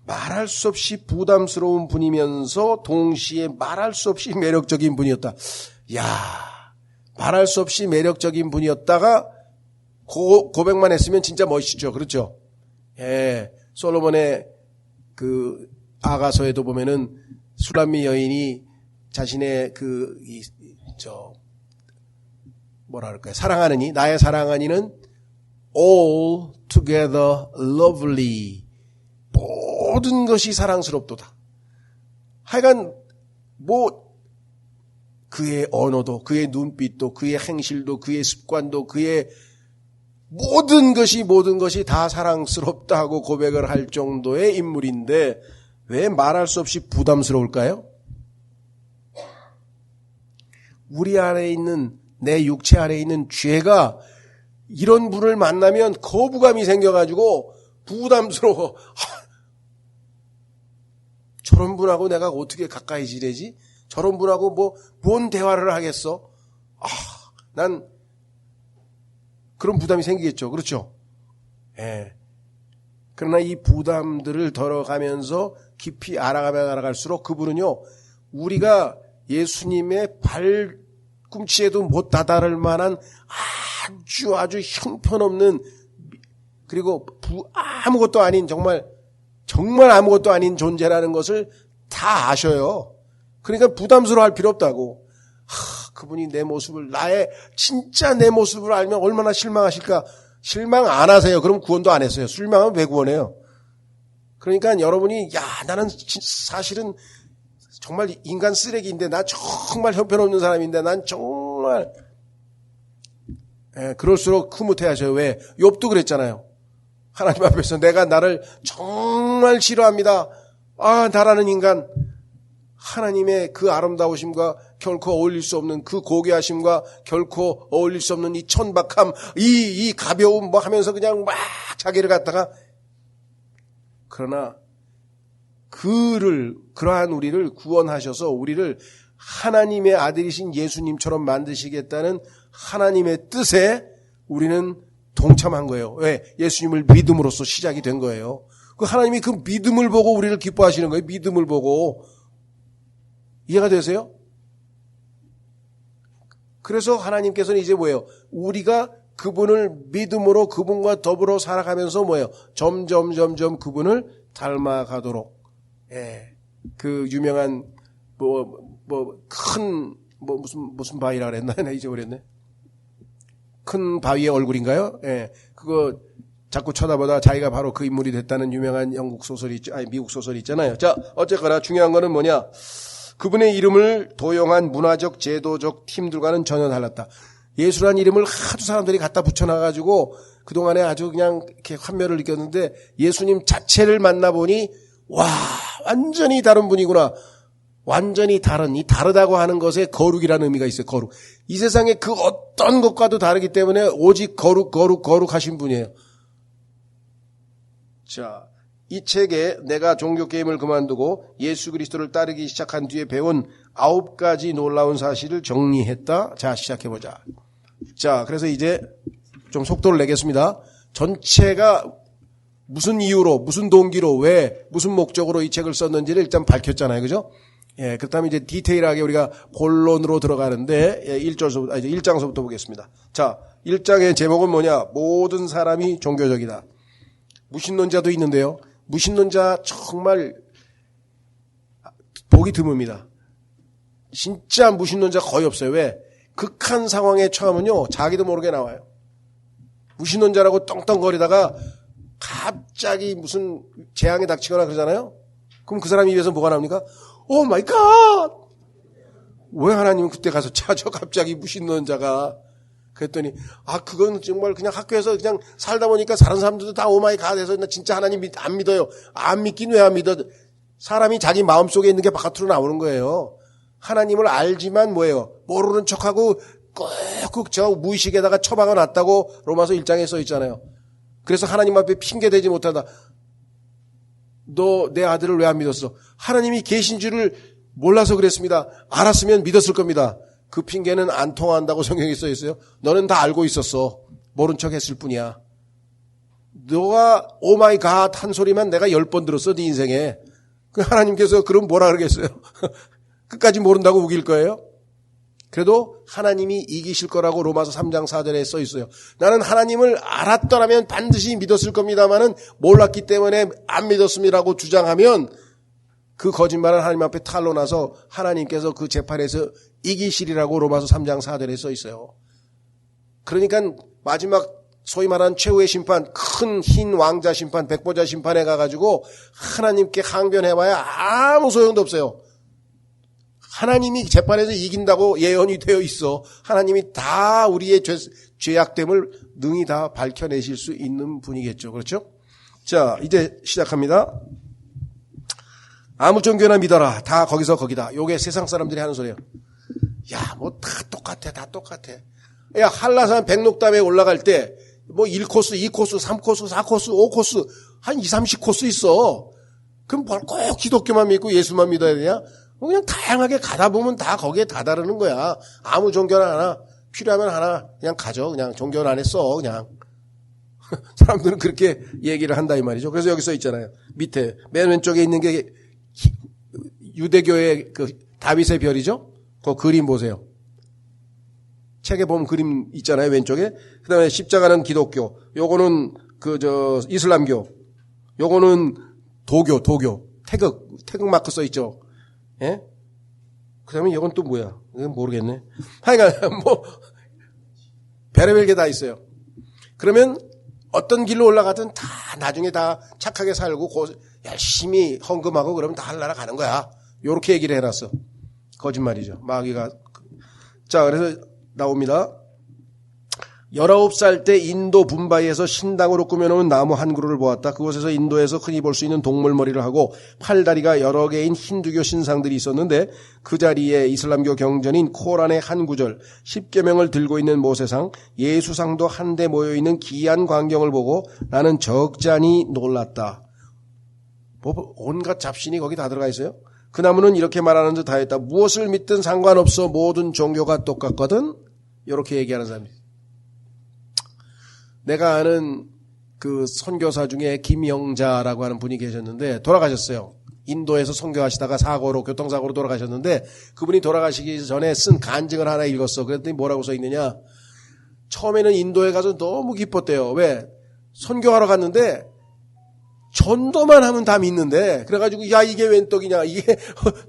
말할 수 없이 부담스러운 분이면서 동시에 말할 수 없이 매력적인 분이었다. 말할 수 없이 매력적인 분이었다가 고백만 했으면 진짜 멋있죠. 그렇죠? 솔로몬의 그 아가서에도 보면은 수람미 여인이 자신의 사랑하는 이, 나의 사랑하니는 all together lovely. 모든 것이 사랑스럽도다. 하여간 그의 언어도 그의 눈빛도 그의 행실도 그의 습관도 그의 모든 것이 다 사랑스럽다 하고 고백을 할 정도의 인물인데 왜 말할 수 없이 부담스러울까요? 우리 안에 있는 내 육체 안에 있는 죄가 이런 분을 만나면 거부감이 생겨가지고 부담스러워. 저런 분하고 내가 어떻게 가까이 지내지? 저런 분하고 뭔 대화를 하겠어? 난 그런 부담이 생기겠죠. 그렇죠? 그러나 이 부담들을 덜어가면서 깊이 알아갈수록 그분은요, 우리가 예수님의 발꿈치에도 못 다다를 만한 아주 형편없는 그리고 아무것도 아닌 정말 정말 아무것도 아닌 존재라는 것을 다 아셔요. 그러니까 부담스러워할 필요 없다고. 그분이 내 모습을, 나의 진짜 내 모습을 알면 얼마나 실망하실까. 실망 안 하세요. 그럼 구원도 안 했어요. 실망하면 왜 구원해요? 그러니까 여러분이 나는 사실은 정말 인간 쓰레기인데, 나 정말 형편없는 사람인데, 난 정말 그럴수록 흐뭇해하셔요. 왜? 욥도 그랬잖아요. 하나님 앞에서 내가 나를 정말 싫어합니다. 나라는 인간, 하나님의 그 아름다우심과 결코 어울릴 수 없는 그 고귀하심과 결코 어울릴 수 없는 이 천박함, 이 가벼움 하면서 그냥 막 자기를 갖다가, 그러나 그러한 우리를 구원하셔서 우리를 하나님의 아들이신 예수님처럼 만드시겠다는 하나님의 뜻에 우리는 동참한 거예요. 왜? 예수님을 믿음으로써 시작이 된 거예요. 그 하나님이 그 믿음을 보고 우리를 기뻐하시는 거예요. 믿음을 보고. 이해가 되세요? 그래서 하나님께서는 이제 뭐예요? 우리가 그분을 믿음으로 그분과 더불어 살아가면서 뭐예요? 점점 그분을 닮아가도록. 그 유명한 무슨 바위라 그랬나? 나 잊어버렸네. 큰 바위의 얼굴인가요? 그거 자꾸 쳐다보다 자기가 바로 그 인물이 됐다는 유명한 영국 소설이 미국 소설이 있잖아요. 자, 어쨌거나 중요한 거는 뭐냐? 그분의 이름을 도용한 문화적, 제도적 팀들과는 전혀 달랐다. 예수라는 이름을 하도 사람들이 갖다 붙여놔가지고 그동안에 아주 그냥 이렇게 환멸을 느꼈는데 예수님 자체를 만나보니 와, 완전히 다른 분이구나. 완전히 다른, 이 다르다고 하는 것에 거룩이라는 의미가 있어요. 거룩. 이 세상의 그 어떤 것과도 다르기 때문에 오직 거룩하신 분이에요. 자, 이 책에 내가 종교 게임을 그만두고 예수 그리스도를 따르기 시작한 뒤에 배운 9가지 놀라운 사실을 정리했다. 자, 시작해보자. 자, 그래서 이제 좀 속도를 내겠습니다. 전체가 무슨 이유로, 무슨 동기로, 왜, 무슨 목적으로 이 책을 썼는지를 일단 밝혔잖아요. 그죠? 그 다음에 이제 디테일하게 우리가 본론으로 들어가는데, 1장서부터 보겠습니다. 자, 1장의 제목은 뭐냐? 모든 사람이 종교적이다. 무신론자도 있는데요. 무신론자 정말 보기 드뭅니다. 진짜 무신론자 거의 없어요. 왜? 극한 상황에 처하면요, 자기도 모르게 나와요. 무신론자라고 떵떵거리다가 갑자기 무슨 재앙이 닥치거나 그러잖아요. 그럼 그 사람 입에서 뭐가 나옵니까? 오 마이 갓! 왜 하나님은 그때 가서 찾아 갑자기 무신론자가? 그랬더니 그건 정말 그냥 학교에서 그냥 살다 보니까 다른 사람들도 다 오 마이 갓 해서 나 진짜 하나님 안 믿어요. 안 믿긴 왜 안 믿어? 사람이 자기 마음속에 있는 게 바깥으로 나오는 거예요. 하나님을 알지만 뭐예요? 모르는 척하고 꾹꾹 저 무의식에다가 처박아 놨다고 로마서 1장에 써 있잖아요. 그래서 하나님 앞에 핑계대지 못하다. 너 내 아들을 왜 안 믿었어? 하나님이 계신 줄을 몰라서 그랬습니다. 알았으면 믿었을 겁니다. 그 핑계는 안 통한다고 성경에 써 있어요. 너는 다 알고 있었어. 모른 척 했을 뿐이야. 너가 오 마이 갓 한 소리만 내가 10번 들었어. 네 인생에. 그 하나님께서 그럼 뭐라 그러겠어요? 끝까지 모른다고 우길 거예요? 그래도 하나님이 이기실 거라고 로마서 3장 4절에 써 있어요. 나는 하나님을 알았더라면 반드시 믿었을 겁니다만은 몰랐기 때문에 안 믿었음이라고 주장하면 그 거짓말은 하나님 앞에 탄로 나서 하나님께서 그 재판에서 이기시리라고 로마서 3장 4절에 써 있어요. 그러니까 마지막 소위 말하는 최후의 심판, 큰 흰 왕자 심판, 백보자 심판에 가가지고 하나님께 항변해봐야 아무 소용도 없어요. 하나님이 재판에서 이긴다고 예언이 되어 있어. 하나님이 다 우리의 죄악됨을 능히 다 밝혀내실 수 있는 분이겠죠. 그렇죠? 자, 이제 시작합니다. 아무 종교나 믿어라. 다 거기서 거기다. 요게 세상 사람들이 하는 소리예요. 야, 뭐 다 똑같아. 다 똑같아. 야, 한라산 백록담에 올라갈 때 뭐 1코스, 2코스, 3코스, 4코스, 5코스 한 20, 30코스 있어. 그럼 뭘 꼭 기독교만 믿고 예수만 믿어야 되냐? 그냥 다양하게 가다 보면 다 거기에 다다르는 거야. 아무 종교나 하나, 필요하면 하나 그냥 가져. 그냥 종교는 안 했어. 그냥. 사람들은 그렇게 얘기를 한다 이 말이죠. 그래서 여기 써 있잖아요. 밑에 맨 왼쪽에 있는 게 유대교의 그 다윗의 별이죠. 그 그림 보세요. 책에 보면 그림 있잖아요. 왼쪽에. 그다음에 십자가는 기독교. 요거는 이슬람교. 요거는 도교. 태극 마크 써있죠. 예? 그 다음에 이건 또 뭐야? 이건 모르겠네. 하여간, 별의별 게 다 있어요. 그러면 어떤 길로 올라가든 다 나중에 다 착하게 살고 열심히 헌금하고 그러면 다 하늘나라 가는 거야. 요렇게 얘기를 해놨어. 거짓말이죠. 마귀가. 자, 그래서 나옵니다. 19살 때 인도 붐바이에서 신당으로 꾸며놓은 나무 한 그루를 보았다. 그곳에서 인도에서 흔히 볼 수 있는 동물 머리를 하고 팔다리가 여러 개인 힌두교 신상들이 있었는데 그 자리에 이슬람교 경전인 코란의 한 구절 10계명을 들고 있는 모세상 예수상도 한데 모여있는 기이한 광경을 보고 나는 적잖이 놀랐다. 온갖 잡신이 거기 다 들어가 있어요. 그 나무는 이렇게 말하는 듯 하였다. 무엇을 믿든 상관없어. 모든 종교가 똑같거든. 이렇게 얘기하는 사람이에요. 내가 아는 그 선교사 중에 김영자라고 하는 분이 계셨는데 돌아가셨어요. 인도에서 선교하시다가 교통사고로 돌아가셨는데 그분이 돌아가시기 전에 쓴 간증을 하나 읽었어. 그랬더니 뭐라고 써 있느냐. 처음에는 인도에 가서 너무 기뻤대요. 왜? 선교하러 갔는데 전도만 하면 다 믿는데 그래가지고 야 이게 웬 떡이냐. 이게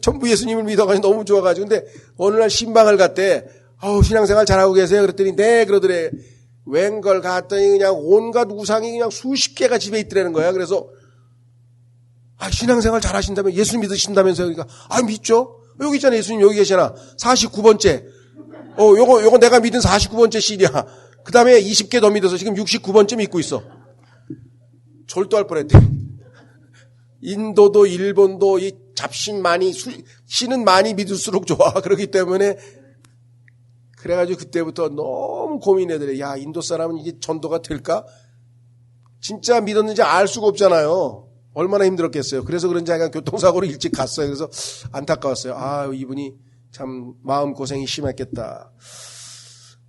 전부 예수님을 믿어가지고 너무 좋아가지고 근데 어느 날 신방을 갔대. 신앙생활 잘하고 계세요. 그랬더니 네 그러더래. 웬걸 갔더니 그냥 온갖 우상이 그냥 수십 개가 집에 있더라는 거야. 그래서 신앙생활 잘하신다면 예수 믿으신다면서요. 그러니까 믿죠. 여기 있잖아. 예수님 여기 계시잖아. 49번째. 요거 내가 믿은 49번째 CD야. 그 다음에 20개 더 믿어서 지금 69번째 믿고 있어. 졸도할 뻔했대. 인도도 일본도 이 잡신 신은 많이 믿을수록 좋아. 그렇기 때문에 그래가지고 그때부터 너무 고민해더래. 야, 인도 사람은 이게 전도가 될까? 진짜 믿었는지 알 수가 없잖아요. 얼마나 힘들었겠어요. 그래서 그런지 자기가 교통사고로 일찍 갔어요. 그래서 안타까웠어요. 이분이 참 마음고생이 심했겠다.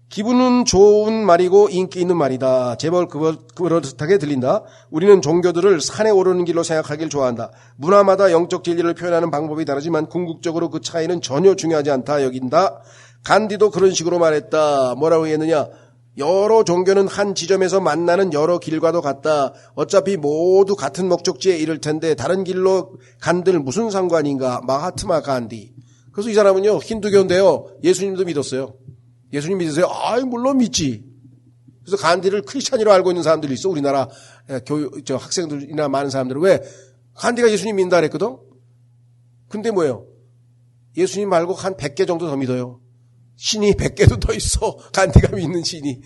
기분은 좋은 말이고 인기 있는 말이다. 제발 그렇게 들린다. 우리는 종교들을 산에 오르는 길로 생각하길 좋아한다. 문화마다 영적 진리를 표현하는 방법이 다르지만 궁극적으로 그 차이는 전혀 중요하지 않다 여긴다. 간디도 그런 식으로 말했다. 뭐라고 했느냐. 여러 종교는 한 지점에서 만나는 여러 길과도 같다. 어차피 모두 같은 목적지에 이를 텐데 다른 길로 간들 무슨 상관인가. 마하트마 간디. 그래서 이 사람은요 힌두교인데요. 예수님도 믿었어요. 예수님 믿으세요? 물론 믿지. 그래서 간디를 크리스찬으로 알고 있는 사람들이 있어. 우리나라 학생들이나 많은 사람들은 왜? 간디가 예수님 믿는다 그랬거든? 근데 뭐예요? 예수님 말고 한 100개 정도 더 믿어요. 신이 100개도 더 있어. 간디가 믿는 신이.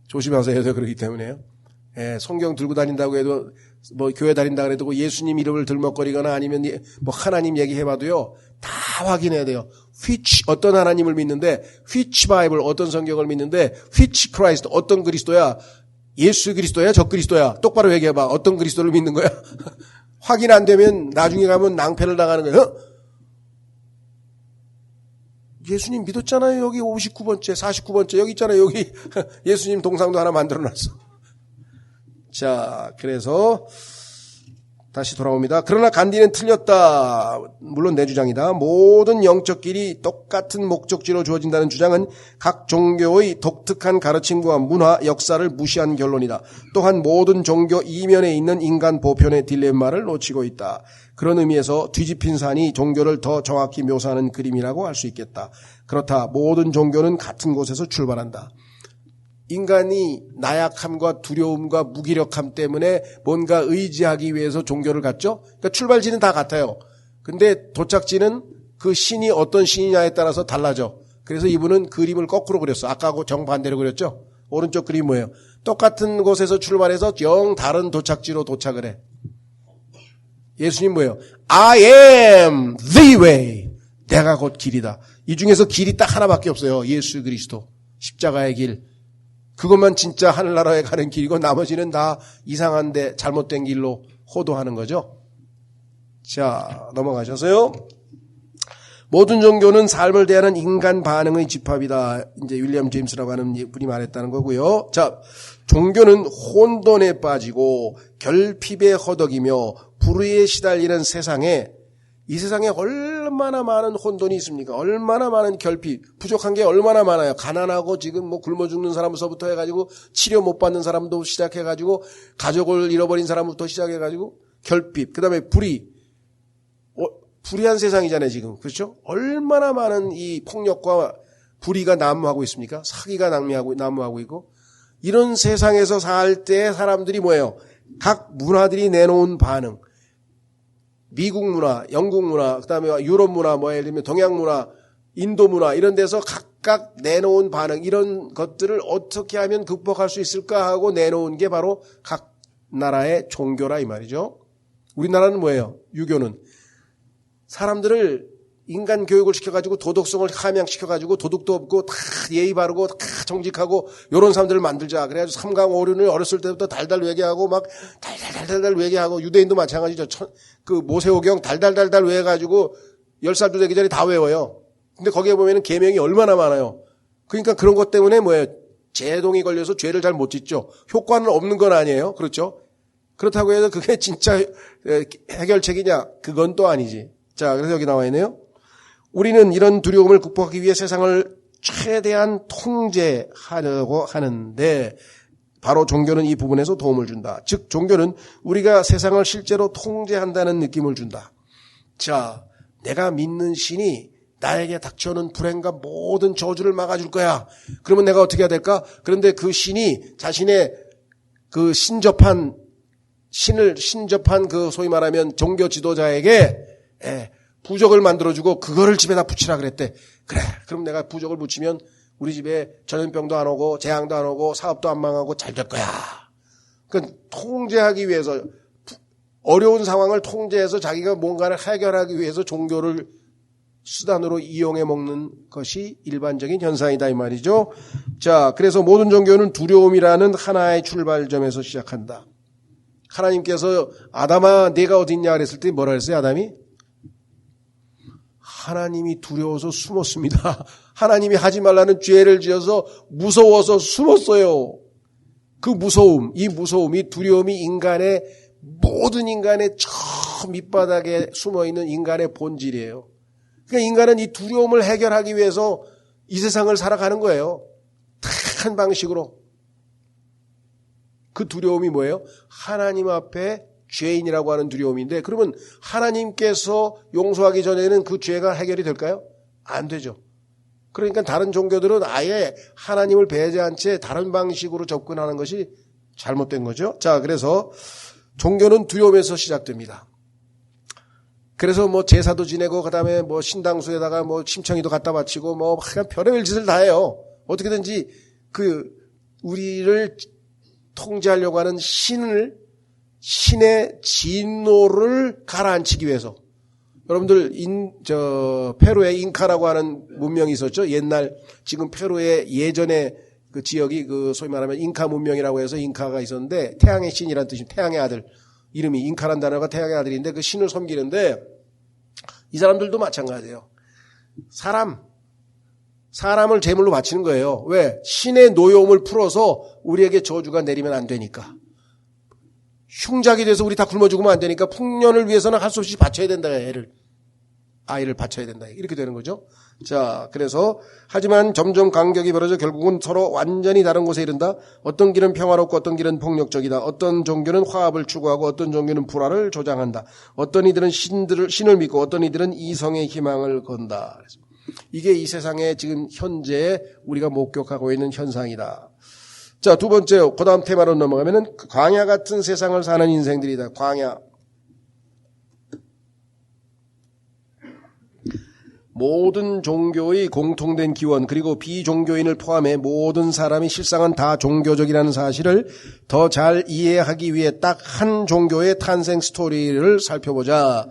조심하세요. 그렇기 때문에요. 성경 들고 다닌다고 해도 교회 다닌다고 해도 예수님 이름을 들먹거리거나 아니면 하나님 얘기해봐도요. 다 확인해야 돼요. 어떤 하나님을 믿는데 which 바이블 어떤 성경을 믿는데 which Christ 어떤 그리스도야. 예수 그리스도야 저 그리스도야. 똑바로 얘기해봐. 어떤 그리스도를 믿는 거야. 확인 안 되면 나중에 가면 낭패를 당하는 거예요. 예수님 믿었잖아요. 여기 59번째, 49번째 여기 있잖아요. 여기 예수님 동상도 하나 만들어놨어. 자, 그래서 다시 돌아옵니다. 그러나 간디는 틀렸다. 물론 내 주장이다. 모든 영적 길이 똑같은 목적지로 주어진다는 주장은 각 종교의 독특한 가르침과 문화, 역사를 무시한 결론이다. 또한 모든 종교 이면에 있는 인간 보편의 딜레마를 놓치고 있다. 그런 의미에서 뒤집힌 산이 종교를 더 정확히 묘사하는 그림이라고 할 수 있겠다. 그렇다. 모든 종교는 같은 곳에서 출발한다. 인간이 나약함과 두려움과 무기력함 때문에 뭔가 의지하기 위해서 종교를 갖죠. 그러니까 출발지는 다 같아요. 근데 도착지는 그 신이 어떤 신이냐에 따라서 달라져. 그래서 이분은 그림을 거꾸로 그렸어. 아까하고 정반대로 그렸죠. 오른쪽 그림 뭐예요? 똑같은 곳에서 출발해서 영 다른 도착지로 도착을 해. 예수님 뭐예요? I am the way. 내가 곧 길이다. 이 중에서 길이 딱 하나밖에 없어요. 예수 그리스도. 십자가의 길. 그것만 진짜 하늘나라에 가는 길이고 나머지는 다 이상한데 잘못된 길로 호도하는 거죠. 자, 넘어가셔서요. 모든 종교는 삶을 대하는 인간 반응의 집합이다. 이제 윌리엄 제임스라고 하는 분이 말했다는 거고요. 자, 종교는 혼돈에 빠지고 결핍에 허덕이며 불의에 시달리는 세상에 이 세상에 얼마나 많은 혼돈이 있습니까? 얼마나 많은 결핍, 부족한 게 얼마나 많아요. 가난하고 지금 굶어 죽는 사람부터 해가지고 치료 못 받는 사람도 시작해가지고 가족을 잃어버린 사람부터 시작해가지고 결핍, 그 다음에 불의. 불의한 세상이잖아요, 지금. 그렇죠? 얼마나 많은 이 폭력과 불의가 난무하고 있습니까? 사기가 난무하고 있고. 이런 세상에서 살 때 사람들이 뭐예요? 각 문화들이 내놓은 반응. 미국 문화, 영국 문화, 그 다음에 유럽 문화, 예를 들면 동양 문화, 인도 문화, 이런 데서 각각 내놓은 반응, 이런 것들을 어떻게 하면 극복할 수 있을까 하고 내놓은 게 바로 각 나라의 종교라 이 말이죠. 우리나라는 뭐예요? 유교는. 사람들을 인간 교육을 시켜가지고 도덕성을 함양시켜가지고 도덕도 없고 다 예의 바르고 다 정직하고 이런 사람들을 만들자. 그래가지고 삼강오륜을 어렸을 때부터 달달 외계하고 막 달달달달 외계하고 유대인도 마찬가지죠. 그 모세오경 달달달달 외워가지고 10살도 되기 전에 다 외워요. 근데 거기에 보면은 계명이 얼마나 많아요. 그러니까 그런 것 때문에 뭐예요? 제동이 걸려서 죄를 잘 못 짓죠. 효과는 없는 건 아니에요. 그렇죠? 그렇다고 해서 그게 진짜 해결책이냐? 그건 또 아니지. 자, 그래서 여기 나와 있네요. 우리는 이런 두려움을 극복하기 위해 세상을 최대한 통제하려고 하는데 바로 종교는 이 부분에서 도움을 준다. 즉 종교는 우리가 세상을 실제로 통제한다는 느낌을 준다. 자, 내가 믿는 신이 나에게 닥쳐오는 불행과 모든 저주를 막아줄 거야. 그러면 내가 어떻게 해야 될까? 그런데 그 신이 자신의 그 신접한 그 소위 말하면 종교 지도자에게 부적을 만들어주고 그거를 집에다 붙이라 그랬대. 그래, 그럼 내가 부적을 붙이면 우리 집에 전염병도 안 오고 재앙도 안 오고 사업도 안 망하고 잘 될 거야. 그러니까 통제하기 위해서, 어려운 상황을 통제해서 자기가 뭔가를 해결하기 위해서 종교를 수단으로 이용해 먹는 것이 일반적인 현상이다 이 말이죠. 자, 그래서 모든 종교는 두려움이라는 하나의 출발점에서 시작한다. 하나님께서 아담아 네가 어디 있냐 그랬을 때 뭐라 그랬어요? 아담이? 하나님이 두려워서 숨었습니다. 하나님이 하지 말라는 죄를 지어서 무서워서 숨었어요. 그 무서움, 이 두려움이 모든 인간의 저 밑바닥에 숨어있는 인간의 본질이에요. 그러니까 인간은 이 두려움을 해결하기 위해서 이 세상을 살아가는 거예요. 탁한 방식으로. 그 두려움이 뭐예요? 하나님 앞에 죄인이라고 하는 두려움인데, 그러면 하나님께서 용서하기 전에는 그 죄가 해결이 될까요? 안 되죠. 그러니까 다른 종교들은 아예 하나님을 배제한 채 다른 방식으로 접근하는 것이 잘못된 거죠. 자, 그래서 종교는 두려움에서 시작됩니다. 그래서 제사도 지내고, 그 다음에 신당수에다가 심청이도 갖다 바치고, 그냥 별의별 짓을 다 해요. 어떻게든지 우리를 통제하려고 하는 신의 진노를 가라앉히기 위해서. 여러분들 페루에 잉카라고 하는 문명이 있었죠. 지금 페루의 예전에 그 지역이 소위 말하면 잉카 문명이라고 해서 잉카가 있었는데, 태양의 신이라는 뜻이 태양의 아들. 이름이 잉카란 단어가 태양의 아들인데 그 신을 섬기는데, 이 사람들도 마찬가지예요. 사람을 제물로 바치는 거예요. 왜? 신의 노여움을 풀어서 우리에게 저주가 내리면 안 되니까. 흉작이 돼서 우리 다 굶어 죽으면 안 되니까 풍년을 위해서는 할 수 없이 바쳐야 된다. 아이를 바쳐야 된다. 이렇게 되는 거죠. 자, 그래서 하지만 점점 간격이 벌어져 결국은 서로 완전히 다른 곳에 이른다. 어떤 길은 평화롭고 어떤 길은 폭력적이다. 어떤 종교는 화합을 추구하고 어떤 종교는 불화를 조장한다. 어떤 이들은 신을 믿고 어떤 이들은 이성의 희망을 건다. 이게 이 세상에 지금 현재 우리가 목격하고 있는 현상이다. 자, 두 번째, 그 다음 테마로 넘어가면은 광야 같은 세상을 사는 인생들이다. 광야. 모든 종교의 공통된 기원, 그리고 비종교인을 포함해 모든 사람이 실상은 다 종교적이라는 사실을 더 잘 이해하기 위해 딱 한 종교의 탄생 스토리를 살펴보자.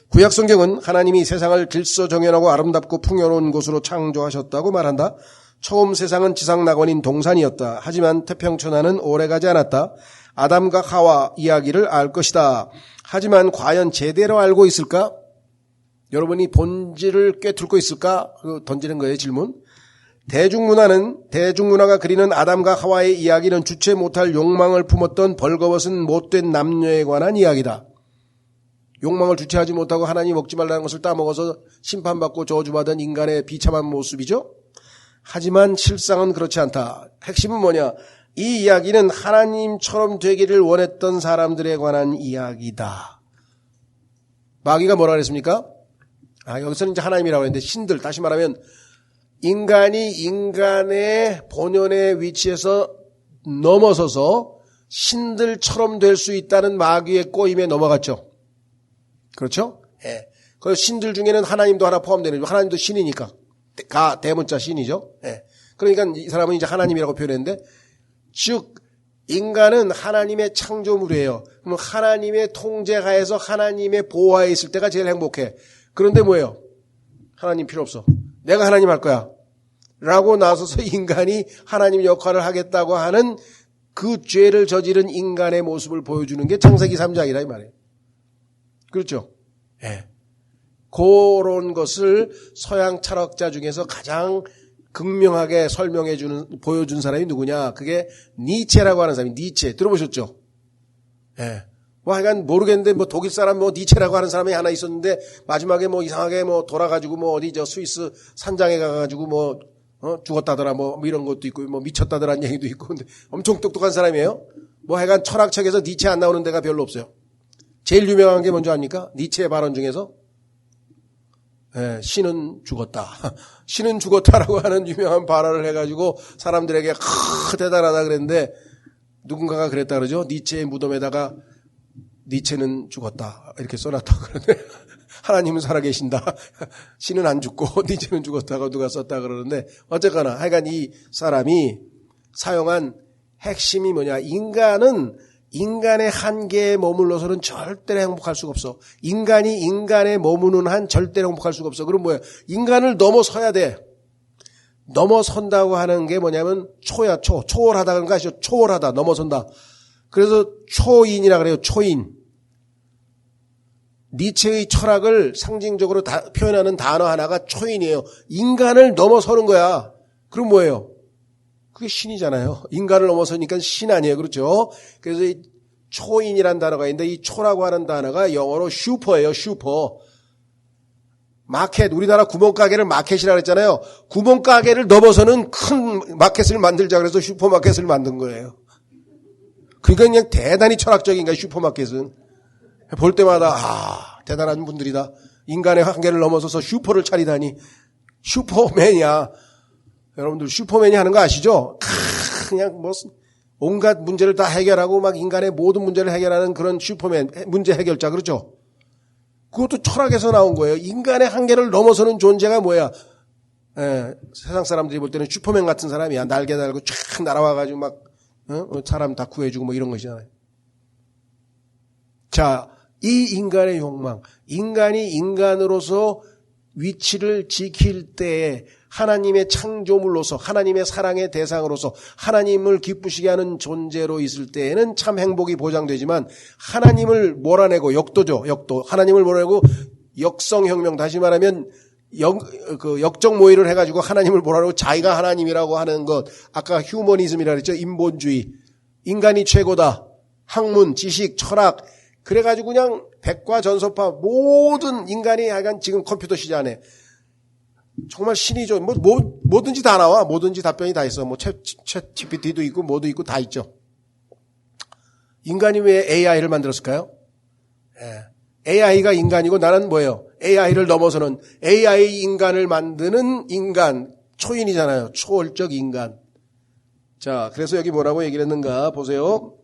구약 성경은 하나님이 세상을 질서 정연하고 아름답고 풍요로운 곳으로 창조하셨다고 말한다. 처음 세상은 지상낙원인 동산이었다. 하지만 태평천하는 오래가지 않았다. 아담과 하와 이야기를 알 것이다. 하지만 과연 제대로 알고 있을까? 여러분이 본질을 꿰뚫고 있을까? 던지는 거예요, 질문. 대중문화가 그리는 아담과 하와의 이야기는 주체 못할 욕망을 품었던 벌거벗은 못된 남녀에 관한 이야기다. 욕망을 주체하지 못하고 하나님 먹지 말라는 것을 따먹어서 심판받고 저주받은 인간의 비참한 모습이죠. 하지만 실상은 그렇지 않다. 핵심은 뭐냐? 이 이야기는 하나님처럼 되기를 원했던 사람들에 관한 이야기다. 마귀가 뭐라 그랬습니까? 여기서는 이제 하나님이라고 했는데 신들, 다시 말하면 인간이 인간의 본연의 위치에서 넘어서서 신들처럼 될 수 있다는 마귀의 꼬임에 넘어갔죠. 그렇죠? 예. 그 신들 중에는 하나님도 하나 포함되는 거죠. 하나님도 신이니까. 대문자 신이죠. 예. 그러니까 이 사람은 이제 하나님이라고 표현했는데, 즉 인간은 하나님의 창조물이에요. 그럼 하나님의 통제하에서 하나님의 보호하에 있을 때가 제일 행복해. 그런데 뭐예요? 하나님 필요 없어. 내가 하나님 할 거야. 라고 나서서 인간이 하나님 역할을 하겠다고 하는 그 죄를 저지른 인간의 모습을 보여주는 게 창세기 3장이다 이 말이에요. 그렇죠? 예. 그런 것을 서양 철학자 중에서 가장 극명하게 보여준 사람이 누구냐? 그게 니체라고 하는 사람이, 니체. 들어보셨죠? 예. 하여간 모르겠는데, 독일 사람, 니체라고 하는 사람이 하나 있었는데, 마지막에 이상하게 돌아가지고, 어디 스위스 산장에 가가지고, 죽었다더라, 이런 것도 있고, 미쳤다더라는 얘기도 있고, 근데 엄청 똑똑한 사람이에요? 하여간 철학책에서 니체 안 나오는 데가 별로 없어요. 제일 유명한 게 뭔지 압니까? 니체의 발언 중에서? 예, 신은 죽었다. 신은 죽었다라고 하는 유명한 발언을 해가지고 사람들에게 대단하다 그랬는데 누군가가 그랬다 그러죠. 니체의 무덤에다가 니체는 죽었다 이렇게 써놨다 그러는데 하나님은 살아계신다. 신은 안 죽고 니체는 죽었다고 누가 썼다 그러는데 어쨌거나 하여간 이 사람이 사용한 핵심이 뭐냐. 인간은 인간의 한계에 머물러서는 절대로 행복할 수가 없어. 인간이 인간에 머무는 한 절대로 행복할 수가 없어. 그럼 뭐야? 인간을 넘어서야 돼. 넘어선다고 하는 게 뭐냐면 초야, 초. 초월하다는 거 아시죠? 초월하다, 넘어선다. 그래서 초인이라 그래요. 초인. 니체의 철학을 상징적으로 표현하는 단어 하나가 초인이에요. 인간을 넘어서는 거야. 그럼 뭐예요? 그게 신이잖아요. 인간을 넘어서니까 신 아니에요. 그렇죠? 그래서 이 초인이라는 단어가 있는데 이 초라고 하는 단어가 영어로 슈퍼예요. 슈퍼. 마켓. 우리나라 구멍가게를 마켓이라고 했잖아요. 구멍가게를 넘어서는 큰 마켓을 만들자 그래서 슈퍼마켓을 만든 거예요. 그러니까 그냥 대단히 철학적인 거예요. 슈퍼마켓은. 볼 때마다 대단한 분들이다. 인간의 한계를 넘어서서 슈퍼를 차리다니. 슈퍼맨이야. 여러분들 슈퍼맨이 하는 거 아시죠? 그냥 온갖 문제를 다 해결하고 막 인간의 모든 문제를 해결하는 그런 슈퍼맨, 문제 해결자. 그렇죠? 그것도 철학에서 나온 거예요. 인간의 한계를 넘어서는 존재가 뭐야? 세상 사람들이 볼 때는 슈퍼맨 같은 사람이야. 날개 달고 쫙 날아와가지고 막 사람 다 구해주고 이런 것이잖아요. 자, 이 인간의 욕망, 인간이 인간으로서 위치를 지킬 때에 하나님의 창조물로서 하나님의 사랑의 대상으로서 하나님을 기쁘시게 하는 존재로 있을 때에는 참 행복이 보장되지만 하나님을 몰아내고 역도죠. 역도. 하나님을 몰아내고 역성혁명 다시 말하면 역적 모의를 해가지고 하나님을 몰아내고 자기가 하나님이라고 하는 것. 아까 휴머니즘이라 그랬죠. 인본주의. 인간이 최고다. 학문, 지식, 철학. 그래가지고 그냥 백과전소파 모든 인간이 약간 지금 컴퓨터 시장에 정말 신이죠. 뭐든지 다 나와. 뭐든지 답변이 다 있어. 챗 GPT도 있고 뭐도 있고 다 있죠. 인간이 왜 AI를 만들었을까요? AI가 인간이고 나는 뭐예요? AI를 넘어서는 AI 인간을 만드는 인간. 초인이잖아요. 초월적 인간. 자, 그래서 여기 뭐라고 얘기를 했는가 보세요.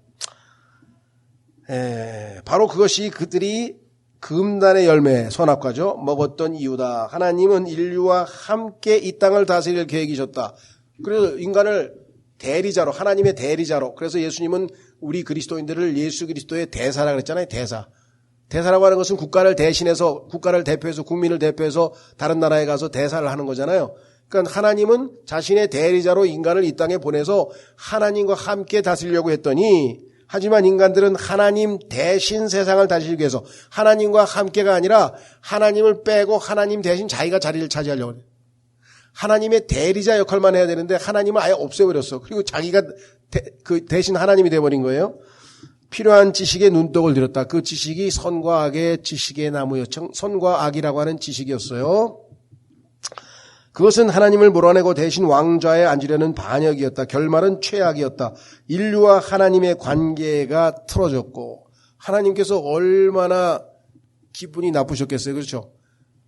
바로 그것이 그들이 금단의 열매, 선악과죠. 먹었던 이유다. 하나님은 인류와 함께 이 땅을 다스릴 계획이셨다. 그래서 인간을 대리자로, 하나님의 대리자로. 그래서 예수님은 우리 그리스도인들을 예수 그리스도의 대사라고 그랬잖아요. 대사. 대사라고 하는 것은 국가를 대신해서, 국가를 대표해서, 국민을 대표해서 다른 나라에 가서 대사를 하는 거잖아요. 그러니까 하나님은 자신의 대리자로 인간을 이 땅에 보내서 하나님과 함께 다스리려고 했더니 하지만 인간들은 하나님 대신 세상을 다스리기 위해서 하나님과 함께가 아니라 하나님을 빼고 하나님 대신 자기가 자리를 차지하려고 해요. 하나님의 대리자 역할만 해야 되는데 하나님을 아예 없애버렸어. 그리고 자기가 대신 하나님이 돼버린 거예요. 필요한 지식에 눈독을 들였다. 그 지식이 선과 악의 지식의 나무였죠. 선과 악이라고 하는 지식이었어요. 그것은 하나님을 몰아내고 대신 왕좌에 앉으려는 반역이었다. 결말은 최악이었다. 인류와 하나님의 관계가 틀어졌고 하나님께서 얼마나 기분이 나쁘셨겠어요. 그렇죠?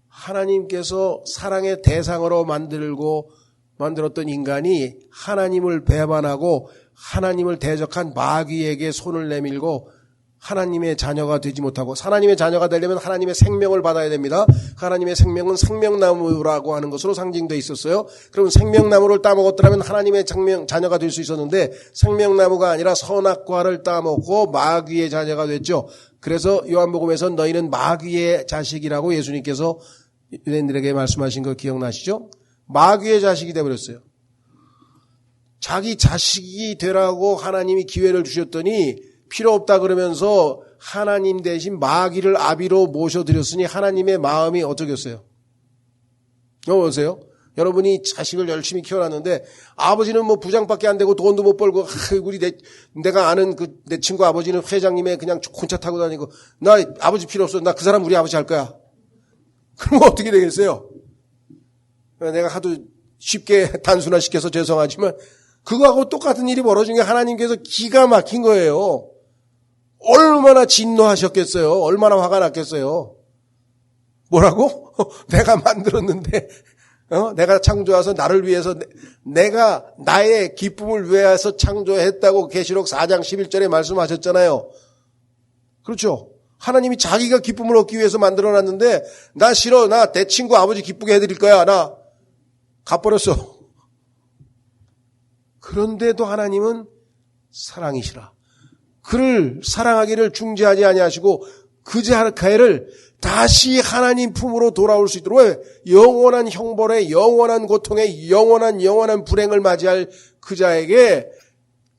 하나님께서 사랑의 대상으로 만들었던 인간이 하나님을 배반하고 하나님을 대적한 마귀에게 손을 내밀고 하나님의 자녀가 되지 못하고, 하나님의 자녀가 되려면 하나님의 생명을 받아야 됩니다. 하나님의 생명은 생명나무라고 하는 것으로 상징되어 있었어요. 그러면 생명나무를 따먹었더라면 하나님의 자녀가 될 수 있었는데 생명나무가 아니라 선악과를 따먹고 마귀의 자녀가 됐죠. 그래서 요한복음에서 너희는 마귀의 자식이라고 예수님께서 유대인들에게 말씀하신 거 기억나시죠? 마귀의 자식이 되어버렸어요. 자기 자식이 되라고 하나님이 기회를 주셨더니 필요 없다 그러면서 하나님 대신 마귀를 아비로 모셔드렸으니 하나님의 마음이 어쩌겠어요? 여보세요? 여러분이 자식을 열심히 키워놨는데 아버지는 뭐 부장밖에 안 되고 돈도 못 벌고 내가 아는 내 친구 아버지는 회장님의 그냥 콘차 타고 다니고 나 아버지 필요 없어. 나 그 사람 우리 아버지 할 거야. 그러면 어떻게 되겠어요? 내가 하도 쉽게 단순화시켜서 죄송하지만 그거하고 똑같은 일이 벌어진 게 하나님께서 기가 막힌 거예요. 얼마나 진노하셨겠어요? 얼마나 화가 났겠어요? 뭐라고? 내가 만들었는데 내가 창조해서 나를 위해서 내가 나의 기쁨을 위해서 창조했다고 계시록 4장 11절에 말씀하셨잖아요. 그렇죠? 하나님이 자기가 기쁨을 얻기 위해서 만들어놨는데 나 싫어. 나 내 친구 아버지 기쁘게 해드릴 거야. 나 가버렸어. 그런데도 하나님은 사랑이시라. 그를 사랑하기를 중지하지 아니하시고 그자를 다시 하나님 품으로 돌아올 수 있도록 영원한 형벌에 영원한 고통에 영원한 불행을 맞이할 그자에게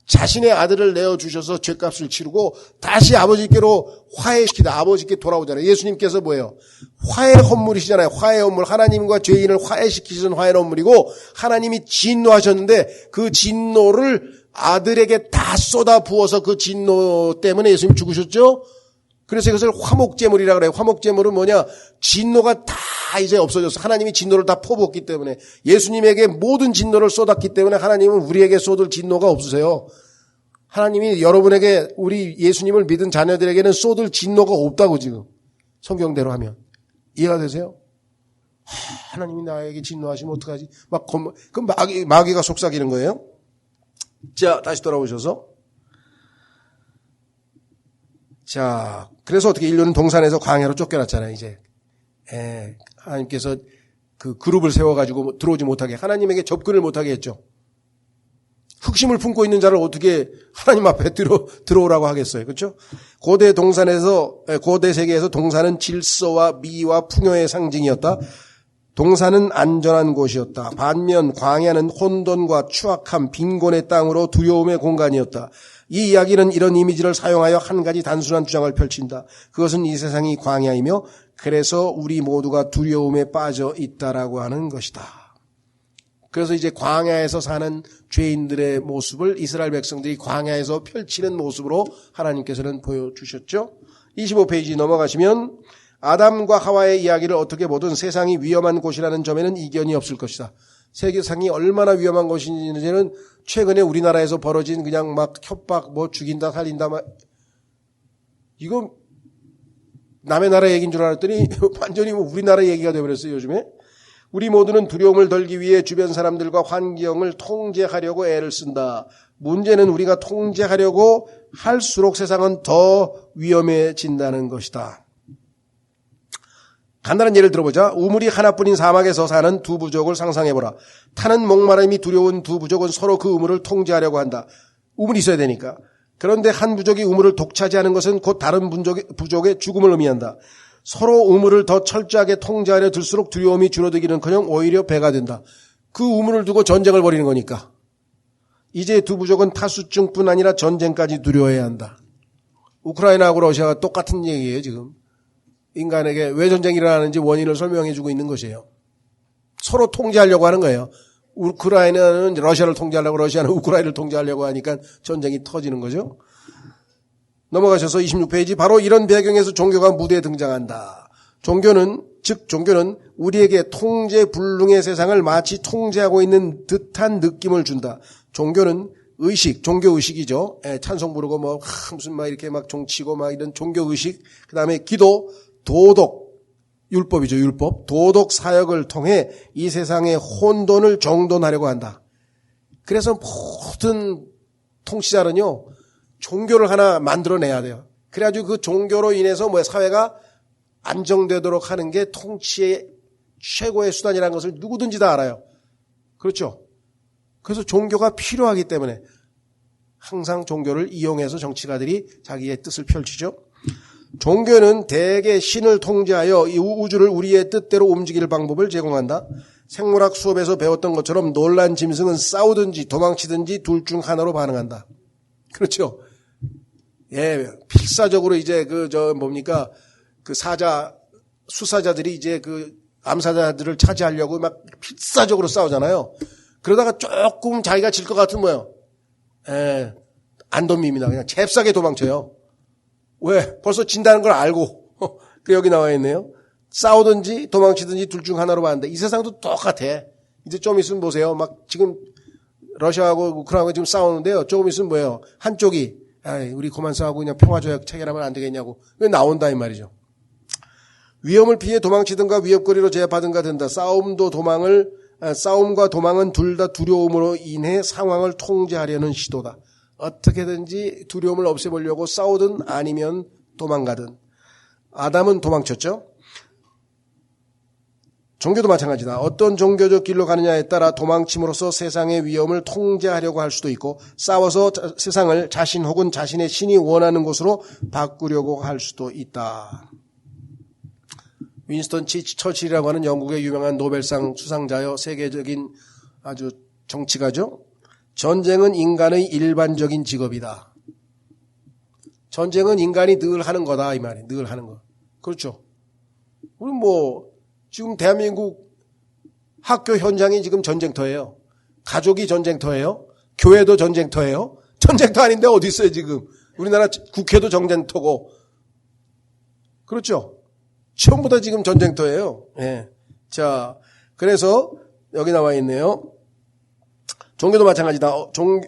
자신의 아들을 내어주셔서 죄값을 치르고 다시 아버지께로 화해시키다. 아버지께 돌아오잖아요. 예수님께서 뭐예요? 화해 헌물이시잖아요. 화해 헌물. 하나님과 죄인을 화해시키시는 화해 헌물이고 하나님이 진노하셨는데 그 진노를 아들에게 다 쏟아 부어서 그 진노 때문에 예수님 죽으셨죠? 그래서 이것을 화목제물이라고 그래요. 화목제물은 뭐냐? 진노가 다 이제 없어졌어. 하나님이 진노를 다 퍼부었기 때문에 예수님에게 모든 진노를 쏟았기 때문에 하나님은 우리에게 쏟을 진노가 없으세요. 하나님이 여러분에게 우리 예수님을 믿은 자녀들에게는 쏟을 진노가 없다고 지금 성경대로 하면 이해가 되세요? 하나님이 나에게 진노하시면 어떡하지? 그럼 마귀가 속삭이는 거예요. 자, 다시 돌아오셔서 자, 그래서 어떻게 인류는 동산에서 광야로 쫓겨났잖아요, 이제. 하나님께서 그 그룹을 세워가지고 들어오지 못하게, 하나님에게 접근을 못하게 했죠. 흑심을 품고 있는 자를 어떻게 하나님 앞에 들어오라고 하겠어요. 그렇죠? 고대 세계에서 동산은 질서와 미와 풍요의 상징이었다. 동산은 안전한 곳이었다. 반면 광야는 혼돈과 추악함, 빈곤의 땅으로 두려움의 공간이었다. 이 이야기는 이런 이미지를 사용하여 한 가지 단순한 주장을 펼친다. 그것은 이 세상이 광야이며 그래서 우리 모두가 두려움에 빠져 있다라고 하는 것이다. 그래서 이제 광야에서 사는 죄인들의 모습을 이스라엘 백성들이 광야에서 펼치는 모습으로 하나님께서는 보여주셨죠. 25페이지 넘어가시면 아담과 하와의 이야기를 어떻게 보든 세상이 위험한 곳이라는 점에는 이견이 없을 것이다. 세상이 얼마나 위험한 곳인지는 최근에 우리나라에서 벌어진 그냥 막 협박, 죽인다, 살린다, 이거 남의 나라 얘기인 줄 알았더니 완전히 우리나라 얘기가 되어버렸어요, 요즘에. 우리 모두는 두려움을 덜기 위해 주변 사람들과 환경을 통제하려고 애를 쓴다. 문제는 우리가 통제하려고 할수록 세상은 더 위험해진다는 것이다. 간단한 예를 들어보자. 우물이 하나뿐인 사막에서 사는 두 부족을 상상해보라. 타는 목마름이 두려운 두 부족은 서로 그 우물을 통제하려고 한다. 우물이 있어야 되니까. 그런데 한 부족이 우물을 독차지하는 것은 곧 다른 부족의 죽음을 의미한다. 서로 우물을 더 철저하게 통제하려 들수록 두려움이 줄어들기는커녕 오히려 배가 된다. 그 우물을 두고 전쟁을 벌이는 거니까. 이제 두 부족은 타수증뿐 아니라 전쟁까지 두려워해야 한다. 우크라이나하고 러시아가 똑같은 얘기예요, 지금. 인간에게 왜 전쟁이 일어나는지 원인을 설명해 주고 있는 것이에요. 서로 통제하려고 하는 거예요. 우크라이나는 러시아를 통제하려고, 러시아는 우크라이나를 통제하려고 하니까 전쟁이 터지는 거죠. 넘어가셔서 26페이지. 바로 이런 배경에서 종교가 무대에 등장한다. 종교는 즉 종교는 우리에게 통제불능의 세상을 마치 통제하고 있는 듯한 느낌을 준다. 종교는 의식, 종교의식이죠. 찬송 부르고 무슨 이렇게 종치고 이런 종교의식, 그 다음에 기도, 도덕, 율법이죠, 율법. 도덕 사역을 통해 이 세상의 혼돈을 정돈하려고 한다. 그래서 모든 통치자는요, 종교를 하나 만들어내야 돼요. 그래가지고 그 종교로 인해서 사회가 안정되도록 하는 게 통치의 최고의 수단이라는 것을 누구든지 다 알아요. 그렇죠? 그래서 종교가 필요하기 때문에 항상 종교를 이용해서 정치가들이 자기의 뜻을 펼치죠. 종교는 대개 신을 통제하여 이 우주를 우리의 뜻대로 움직일 방법을 제공한다. 생물학 수업에서 배웠던 것처럼 놀란 짐승은 싸우든지 도망치든지 둘 중 하나로 반응한다. 그렇죠? 예, 필사적으로 이제 그 수사자들이 이제 암사자들을 차지하려고 필사적으로 싸우잖아요. 그러다가 조금 자기가 질 것 같으면 안 돕니다. 그냥 잽싸게 도망쳐요. 왜? 벌써 진다는 걸 알고. 여기 나와 있네요. 싸우든지 도망치든지 둘 중 하나로 반다. 이 세상도 똑같아. 이제 좀 있으면 보세요. 지금 러시아하고 우크라이나하고 지금 싸우는데요. 조금 있으면 뭐예요? 한쪽이 우리 그만 싸우고 그냥 평화조약 체결하면 안 되겠냐고. 왜 나온다 이 말이죠. 위험을 피해 도망치든가 위협거리로 제압하든가 된다. 싸움과 도망은 둘 다 두려움으로 인해 상황을 통제하려는 시도다. 어떻게든지 두려움을 없애보려고 싸우든 아니면 도망가든. 아담은 도망쳤죠. 종교도 마찬가지다. 어떤 종교적 길로 가느냐에 따라 도망침으로써 세상의 위험을 통제하려고 할 수도 있고 싸워서 세상을 자신 혹은 자신의 신이 원하는 곳으로 바꾸려고 할 수도 있다. 윈스턴 처칠이라고 하는 영국의 유명한 노벨상 수상자요. 세계적인 아주 정치가죠. 전쟁은 인간의 일반적인 직업이다. 전쟁은 인간이 늘 하는 거다 이 말이에요. 늘 하는 거. 그렇죠. 우리 지금 대한민국 학교 현장이 지금 전쟁터예요. 가족이 전쟁터예요. 교회도 전쟁터예요. 전쟁터 아닌데 어디 있어요 지금. 우리나라 국회도 전쟁터고. 그렇죠. 전부 다 지금 전쟁터예요. 예. 자, 그래서 여기 나와 있네요. 종교도 마찬가지다.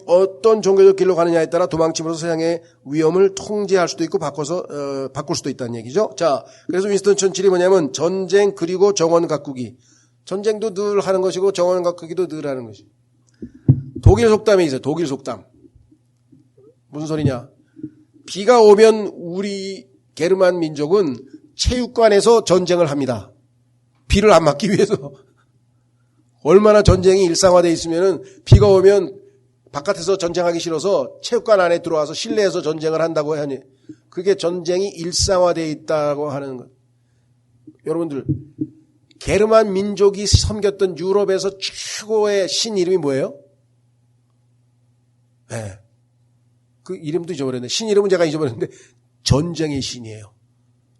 어떤 종교적 길로 가느냐에 따라 도망침으로써 세상의 위험을 통제할 수도 있고 바꿀 수도 있다는 얘기죠. 자, 그래서 윈스턴 처칠이 뭐냐면 전쟁 그리고 정원 가꾸기. 전쟁도 늘 하는 것이고 정원 가꾸기도 늘 하는 것이. 독일 속담이 있어요. 독일 속담. 무슨 소리냐? 비가 오면 우리 게르만 민족은 체육관에서 전쟁을 합니다. 비를 안 맞기 위해서. 얼마나 전쟁이 일상화되어 있으면은 비가 오면 바깥에서 전쟁하기 싫어서 체육관 안에 들어와서 실내에서 전쟁을 한다고 하니 그게 전쟁이 일상화되어 있다고 하는 것. 여러분들 게르만 민족이 섬겼던 유럽에서 최고의 신 이름이 뭐예요? 네. 그 이름도 잊어버렸네. 신 이름은 제가 잊어버렸는데 전쟁의 신이에요.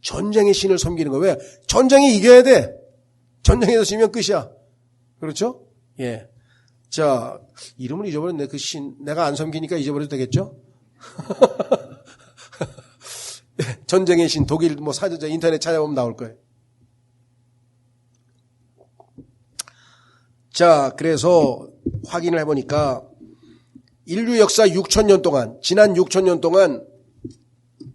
전쟁의 신을 섬기는 거예요. 왜? 전쟁이 이겨야 돼. 전쟁에서 지면 끝이야. 그렇죠? 예. 자, 이름을 잊어버렸네. 그 신. 내가 안 섬기니까 잊어버려도 되겠죠? 전쟁의 신, 독일, 사전, 인터넷 찾아보면 나올 거예요. 자, 그래서 확인을 해보니까 인류 역사 6,000년 동안, 지난 6,000년 동안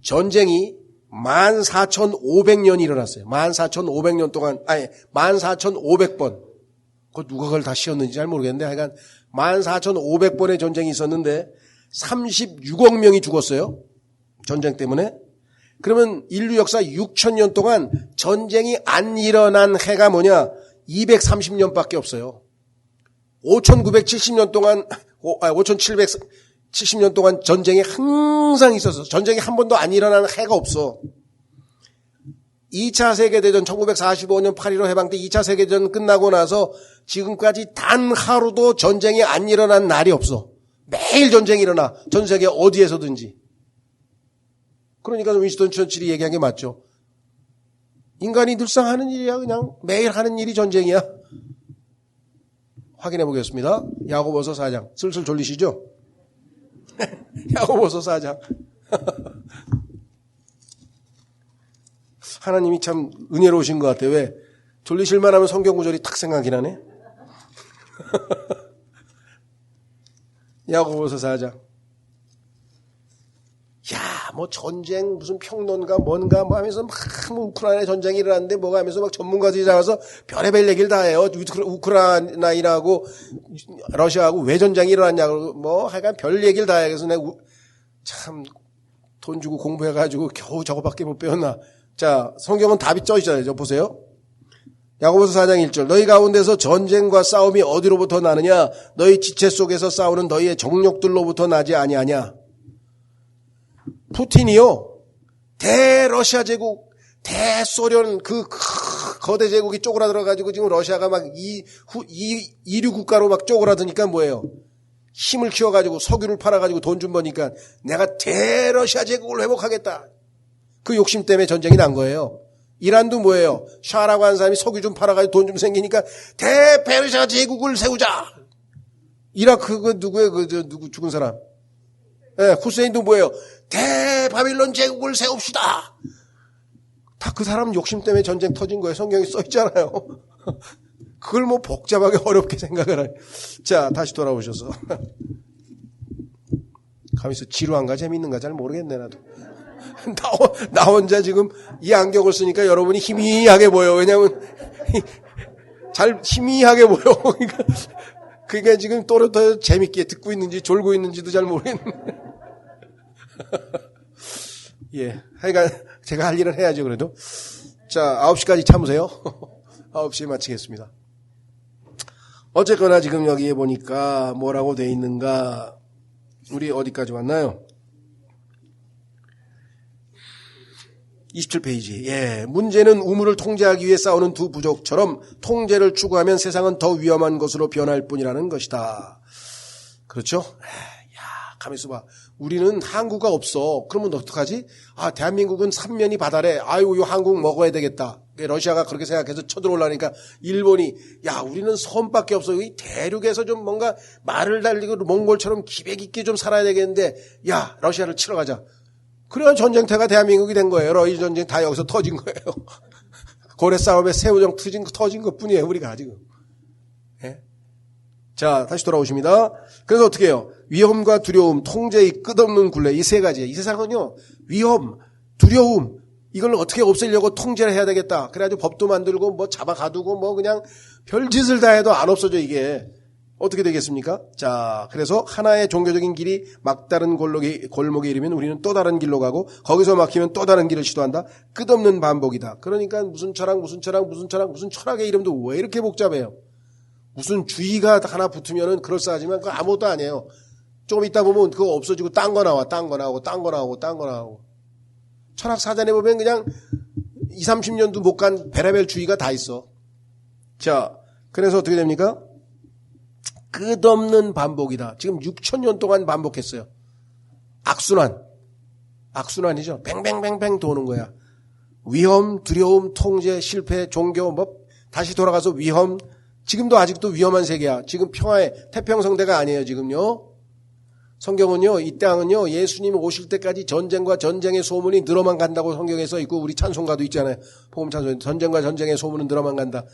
전쟁이 14,500년이 일어났어요. 14,500년 동안, 14,500번. 누가 그걸 다 씌웠는지 잘 모르겠는데 하여간 14,500번의 전쟁이 있었는데 36억 명이 죽었어요. 전쟁 때문에. 그러면 인류 역사 6,000년 동안 전쟁이 안 일어난 해가 뭐냐? 230년밖에 없어요. 5,970년 동안, 5,770년 동안 전쟁이 항상 있었어. 전쟁이 한 번도 안 일어나는 해가 없어. 2차 세계대전 1945년 8.15 해방 때 2차 세계대전 끝나고 나서 지금까지 단 하루도 전쟁이 안 일어난 날이 없어. 매일 전쟁이 일어나. 전 세계 어디에서든지. 그러니까 윈스턴 처칠이 얘기한 게 맞죠. 인간이 늘상 하는 일이야. 그냥 매일 하는 일이 전쟁이야. 확인해 보겠습니다. 야고보서 4장. 슬슬 졸리시죠? 야고보서 4장. 하나님이 참 은혜로우신 것 같아요. 왜? 돌리실만 하면 성경 구절이 탁 생각이 나네. 야고보서 4장. 뭐 전쟁 무슨 평론가 뭔가 뭐 하면서 막 뭐 우크라이나 전쟁이 일어났는데 뭐가 하면서 막 전문가들이 나와서 별의별 얘기를 다 해요. 우크라이나하고 러시아하고 왜 전쟁이 일어났냐고 뭐 하여간 별 얘기를 다 해요. 그래서 내가 참 돈 주고 공부해가지고 겨우 저거밖에 못 배웠나. 자, 성경은 답이 쪄 있잖아요. 저 보세요. 야고보서 4장 1절. 너희 가운데서 전쟁과 싸움이 어디로부터 나느냐? 너희 지체 속에서 싸우는 너희의 정욕들로부터 나지 아니하냐? 푸틴이요. 대러시아 제국, 대소련 그 거대 제국이 쪼그라들어가지고 지금 러시아가 막 이류 국가로 막 쪼그라드니까 뭐예요? 힘을 키워가지고 석유를 팔아가지고 돈 좀 버니까 내가 대러시아 제국을 회복하겠다. 그 욕심 때문에 전쟁이 난 거예요. 이란도 뭐예요? 샤라고 하는 사람이 석유 좀 팔아가지고 돈 좀 생기니까 대페르시아 제국을 세우자. 이라크 그 누구예요? 누구 죽은 사람? 네, 후세인도 뭐예요? 대바빌론 제국을 세웁시다. 다 그 사람 욕심 때문에 전쟁 터진 거예요. 성경에 써 있잖아요. 그걸 뭐 복잡하게 어렵게 생각을 해. 자, 다시 돌아오셔서. 가면서 지루한가 재밌는가 잘 모르겠네 나도. 나 혼자 지금 이 안경을 쓰니까 여러분이 희미하게 보여. 왜냐면 잘 희미하게 보여. 그러니까 지금 또렷하게 재밌게 듣고 있는지 졸고 있는지도 잘 모르겠네. 예, 하여간 제가 할 일은 해야죠 그래도. 자, 9시까지 참으세요. 9시에 마치겠습니다. 어쨌거나 지금 여기에 보니까 뭐라고 돼 있는가. 우리 어디까지 왔나요? 27페이지. 예. 문제는 우물을 통제하기 위해 싸우는 두 부족처럼 통제를 추구하면 세상은 더 위험한 것으로 변할 뿐이라는 것이다. 그렇죠? 야, 가만있어 봐. 우리는 항구가 없어. 그러면 어떡하지? 아, 대한민국은 삼면이 바다래. 아유, 이 항구 먹어야 되겠다. 러시아가 그렇게 생각해서 쳐들어오려니까 일본이 야, 우리는 섬밖에 없어. 이 대륙에서 좀 뭔가 말을 달리고 몽골처럼 기백 있게 좀 살아야 되겠는데 야, 러시아를 치러 가자. 그래야 전쟁터가 대한민국이 된 거예요. 러일 전쟁 다 여기서 터진 거예요. 고래 싸움에 새우정 터진 것뿐이에요. 우리가 지금. 예? 자, 다시 돌아오십니다. 그래서 어떻게 해요? 위험과 두려움, 통제의 끝없는 굴레, 이 세 가지. 이 세상은요, 위험, 두려움, 이걸 어떻게 없애려고 통제를 해야 되겠다. 그래가지고 법도 만들고, 뭐 잡아가두고, 뭐 그냥 별짓을 다 해도 안 없어져, 이게. 어떻게 되겠습니까? 자, 그래서 하나의 종교적인 길이 막다른 골목에 이르면 우리는 또 다른 길로 가고, 거기서 막히면 또 다른 길을 시도한다. 끝없는 반복이다. 그러니까 무슨 철학의 이름도 왜 이렇게 복잡해요? 무슨 주의가 하나 붙으면은 그럴싸하지만 그거 아무것도 아니에요. 조금 있다 보면 그거 없어지고 딴 거 나와, 딴 거 나오고. 철학 사전에 보면 그냥 20, 30년도 못 간 별의별 주의가 다 있어. 자, 그래서 어떻게 됩니까? 끝없는 반복이다. 지금 6,000년 동안 반복했어요. 악순환이죠. 뱅뱅뱅뱅 도는 거야. 위험, 두려움, 통제, 실패, 종교, 뭐 다시 돌아가서 위험. 지금도 아직도 위험한 세계야. 지금 평화의 태평성대가 아니에요. 지금요. 성경은요, 이 땅은요, 예수님이 오실 때까지 전쟁과 전쟁의 소문이 늘어만 간다고 성경에 써 있고, 우리 찬송가도 있잖아요. 복음 찬송. 전쟁과 전쟁의 소문은 늘어만 간다.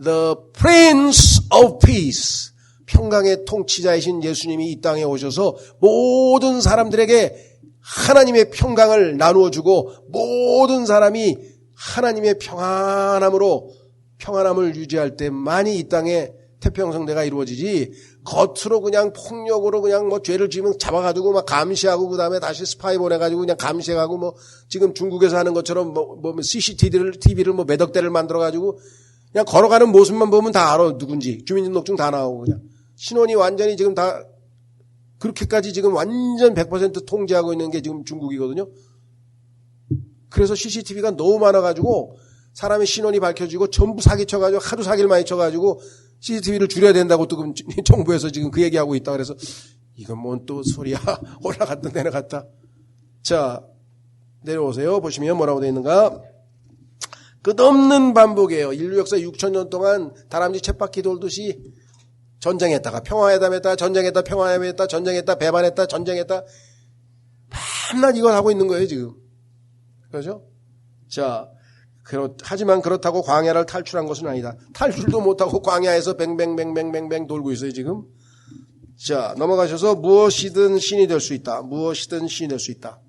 The Prince of Peace. 평강의 통치자이신 예수님이 이 땅에 오셔서 모든 사람들에게 하나님의 평강을 나누어 주고, 모든 사람이 하나님의 평안함을 유지할 때만이 이 땅에 태평성대가 이루어지지, 겉으로 그냥 폭력으로 그냥 뭐 죄를 지으면 잡아가지고 막 감시하고 그 다음에 다시 스파이 보내가지고 그냥 감시하고 뭐 지금 중국에서 하는 것처럼 뭐 CCTV를 뭐 몇 억 대를 만들어가지고 그냥 걸어가는 모습만 보면 다 알아. 누군지. 주민등록증 다 나오고 그냥. 신원이 완전히 지금 다 그렇게까지 지금 완전 100% 통제하고 있는 게 지금 중국이거든요. 그래서 CCTV가 너무 많아가지고 사람의 신원이 밝혀지고 전부 사기쳐가지고 하도 사기를 많이 쳐가지고 CCTV를 줄여야 된다고 또 정부에서 지금 그 얘기하고 있다. 그래서 이건 뭔 또 소리야. 올라갔다 내려갔다. 자, 내려오세요. 보시면 뭐라고 되어 있는가. 끝없는 반복이에요. 인류 역사 6,000년 동안 다람쥐 쳇바퀴 돌듯이 전쟁했다가 평화회담했다가 전쟁했다 평화회담했다 전쟁했다 배반했다 전쟁했다 밤낮 이걸 하고 있는 거예요 지금. 그렇죠? 자, 하지만 그렇다고 광야를 탈출한 것은 아니다. 탈출도 못하고 광야에서 뱅뱅뱅뱅뱅뱅 돌고 있어요, 지금. 자, 넘어가셔서 무엇이든 신이 될 수 있다. 무엇이든 신이 될 수 있다.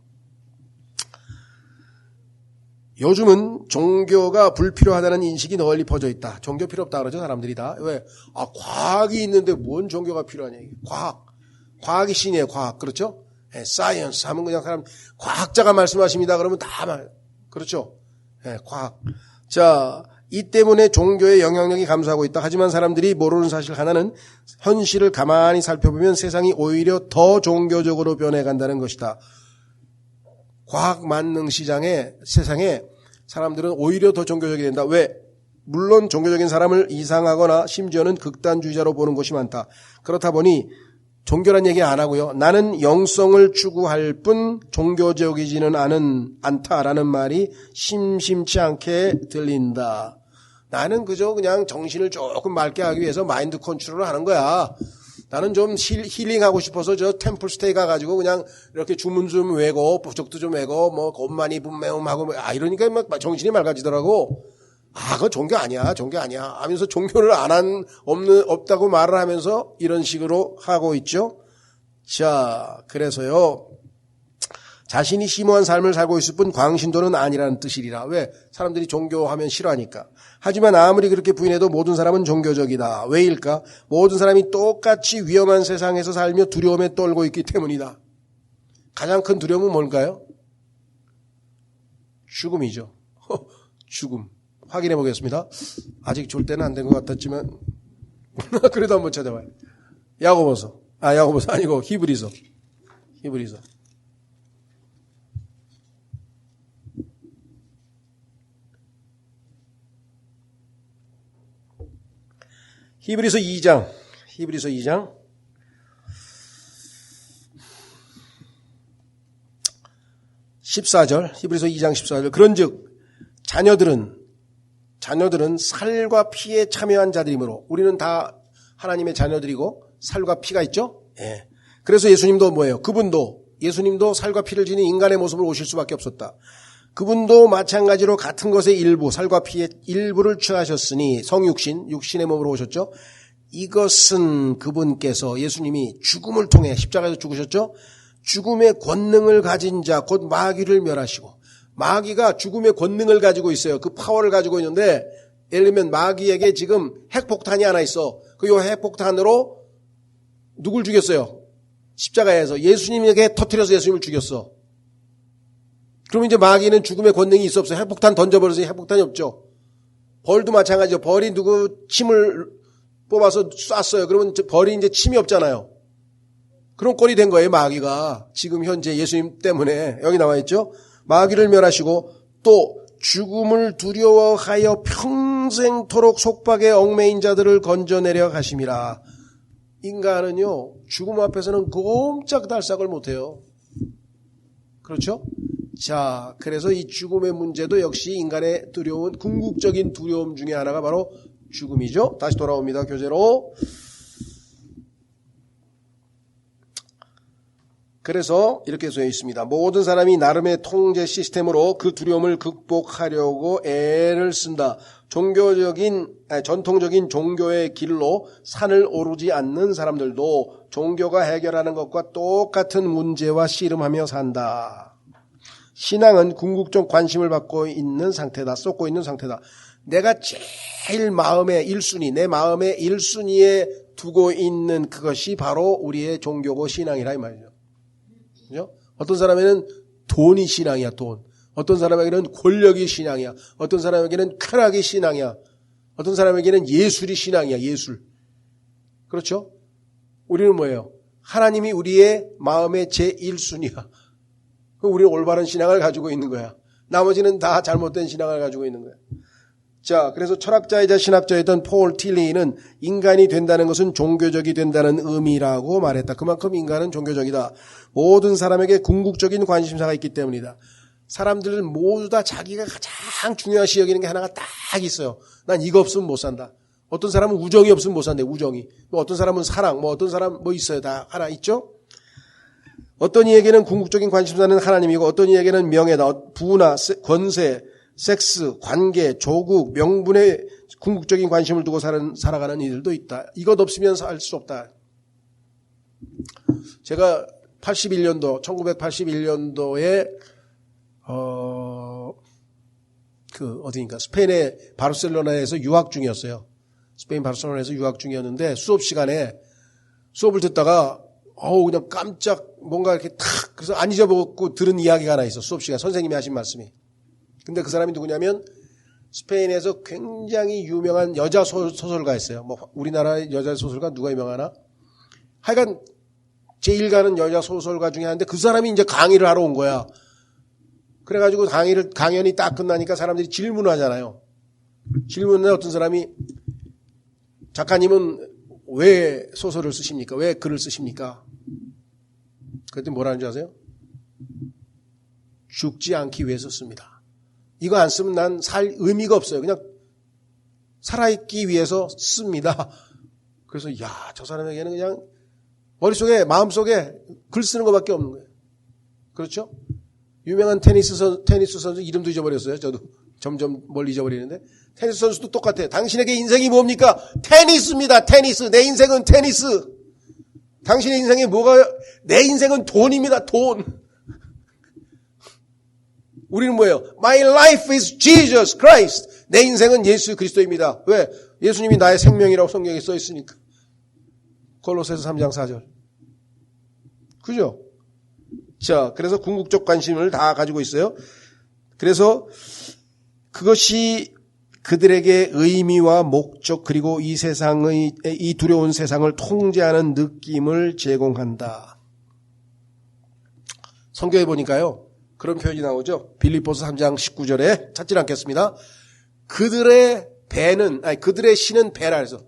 요즘은 종교가 불필요하다는 인식이 널리 퍼져 있다. 종교 필요 없다 그러죠, 사람들이 다. 왜? 과학이 있는데 뭔 종교가 필요하냐. 과학이 신이에요, 과학. 그렇죠? 사이언스 하면 그냥 사람, 과학자가 말씀하십니다. 그러면 다 그렇죠? 과학. 자, 이 때문에 종교의 영향력이 감소하고 있다. 하지만 사람들이 모르는 사실 하나는 현실을 가만히 살펴보면 세상이 오히려 더 종교적으로 변해간다는 것이다. 과학 만능 세상에 사람들은 오히려 더 종교적이 된다. 왜? 물론 종교적인 사람을 이상하거나 심지어는 극단주의자로 보는 것이 많다. 그렇다 보니 종교란 얘기 안 하고요. 나는 영성을 추구할 뿐 종교적이지는 않다라는 말이 심심치 않게 들린다. 나는 그냥 정신을 조금 맑게 하기 위해서 마인드 컨트롤을 하는 거야. 나는 좀 힐링하고 싶어서 저 템플스테이 가가지고 그냥 이렇게 주문 좀 외고 부적도 좀 외고 뭐 곰만이 분매음하고 이러니까 막 정신이 맑아지더라고. 그건 종교 아니야. 종교 아니야. 하면서 종교를 없다고 말을 하면서 이런 식으로 하고 있죠. 자, 그래서요. 자신이 심오한 삶을 살고 있을 뿐 광신도는 아니라는 뜻이리라. 왜? 사람들이 종교하면 싫어하니까. 하지만 아무리 그렇게 부인해도 모든 사람은 종교적이다. 왜일까? 모든 사람이 똑같이 위험한 세상에서 살며 두려움에 떨고 있기 때문이다. 가장 큰 두려움은 뭘까요? 죽음이죠. 죽음. 확인해 보겠습니다. 아직 줄 때는 안 된 것 같았지만 그래도 한번 찾아봐요. 야고보서 아니고 히브리서. 히브리서 2장 14절 히브리서 2장 14절 그런즉 자녀들은 살과 피에 참여한 자들이므로 우리는 다 하나님의 자녀들이고 살과 피가 있죠. 예. 그래서 예수님도 뭐예요? 예수님도 살과 피를 지닌 인간의 모습으로 오실 수밖에 없었다. 그분도 마찬가지로 같은 것의 일부, 살과 피의 일부를 취하셨으니 육신의 몸으로 오셨죠. 이것은 그분께서 예수님이 죽음을 통해 십자가에서 죽으셨죠. 죽음의 권능을 가진 자, 곧 마귀를 멸하시고 마귀가 죽음의 권능을 가지고 있어요. 그 파워를 가지고 있는데 예를 들면 마귀에게 지금 핵폭탄이 하나 있어. 그 핵폭탄으로 누굴 죽였어요? 십자가에서 예수님에게 터뜨려서 예수님을 죽였어. 그러면 이제 마귀는 죽음의 권능이 있어 없어요? 핵폭탄 던져버려서 핵폭탄이 없죠. 벌도 마찬가지죠. 벌이 누구 침을 뽑아서 쐈어요. 그러면 벌이 이제 침이 없잖아요. 그런 꼴이 된 거예요, 마귀가. 지금 현재 예수님 때문에. 여기 나와 있죠. 마귀를 멸하시고 또 죽음을 두려워하여 평생토록 속박에 얽매인 자들을 건져내려 가심이라. 인간은요, 죽음 앞에서는 꼼짝달싹을 못해요. 그렇죠? 자, 그래서 이 죽음의 문제도 역시 인간의 궁극적인 두려움 중에 하나가 바로 죽음이죠. 다시 돌아옵니다. 교재로. 그래서 이렇게 써 있습니다. 모든 사람이 나름의 통제 시스템으로 그 두려움을 극복하려고 애를 쓴다. 전통적인 종교의 길로 산을 오르지 않는 사람들도 종교가 해결하는 것과 똑같은 문제와 씨름하며 산다. 신앙은 궁극적 관심을 쏟고 있는 상태다. 내가 제일 내 마음의 1순위에 두고 있는 그것이 바로 우리의 종교고 신앙이라 이 말이죠. 그죠? 어떤 사람에게는 돈이 신앙이야, 돈. 어떤 사람에게는 권력이 신앙이야. 어떤 사람에게는 쾌락이 신앙이야. 어떤 사람에게는 예술이 신앙이야, 예술. 그렇죠? 우리는 뭐예요? 하나님이 우리의 마음의 제1순위야. 우리는 올바른 신앙을 가지고 있는 거야. 나머지는 다 잘못된 신앙을 가지고 있는 거야. 자, 그래서 철학자이자 신학자였던 폴 틸리는 인간이 된다는 것은 종교적이 된다는 의미라고 말했다. 그만큼 인간은 종교적이다. 모든 사람에게 궁극적인 관심사가 있기 때문이다. 사람들은 모두 다 자기가 가장 중요시 여기는 게 하나가 딱 있어요. 난 이거 없으면 못 산다. 어떤 사람은 우정이 없으면 못 산대, 우정이. 어떤 사람은 사랑, 어떤 사람 있어요. 다 하나 있죠? 어떤 이에게는 궁극적인 관심사는 하나님이고 어떤 이에게는 명예다, 부나 권세, 섹스, 관계, 조국, 명분에 궁극적인 관심을 두고 살아가는 이들도 있다. 이것 없으면 살 수 없다. 제가 1981년도에 어디인가 스페인의 바르셀로나에서 유학 중이었어요. 스페인 바르셀로나에서 유학 중이었는데 수업 시간에 수업을 듣다가 그냥 깜짝 뭔가 이렇게 탁 그래서 안 잊어먹고 들은 이야기가 하나 있어. 수업 시간 선생님이 하신 말씀이. 근데 그 사람이 누구냐면 스페인에서 굉장히 유명한 여자 소설가였어요. 뭐 우리나라의 여자 소설가 누가 유명하나? 하여간 제일 가는 여자 소설가 중에 하나인데 그 사람이 이제 강의를 하러 온 거야. 그래가지고 강연이 딱 끝나니까 사람들이 질문을 하잖아요. 질문에 어떤 사람이 작가님은 왜 소설을 쓰십니까? 왜 글을 쓰십니까? 그랬더니 뭐라는 줄 아세요? 죽지 않기 위해서 씁니다. 이거 안 쓰면 난 살 의미가 없어요. 그냥 살아있기 위해서 씁니다. 그래서 저 사람에게는 그냥 머릿속에 마음속에 글 쓰는 것밖에 없는 거예요. 그렇죠? 유명한 테니스 선수 이름도 잊어버렸어요. 저도 점점 멀리 잊어버리는데 테니스 선수도 똑같아요. 당신에게 인생이 뭡니까? 테니스입니다. 테니스. 내 인생은 테니스. 당신의 인생이 뭐가? 내 인생은 돈입니다. 돈. 우리는 뭐예요? My life is Jesus Christ. 내 인생은 예수 그리스도입니다. 왜? 예수님이 나의 생명이라고 성경에 써 있으니까. 골로새서 3장 4절. 그죠? 자, 그래서 궁극적 관심을 다 가지고 있어요. 그래서 그것이 그들에게 의미와 목적 그리고 이 두려운 세상을 통제하는 느낌을 제공한다. 성경에 보니까요. 그런 표현이 나오죠. 빌립보서 3장 19절에 찾지 않겠습니다. 그들의 신은 배라 해서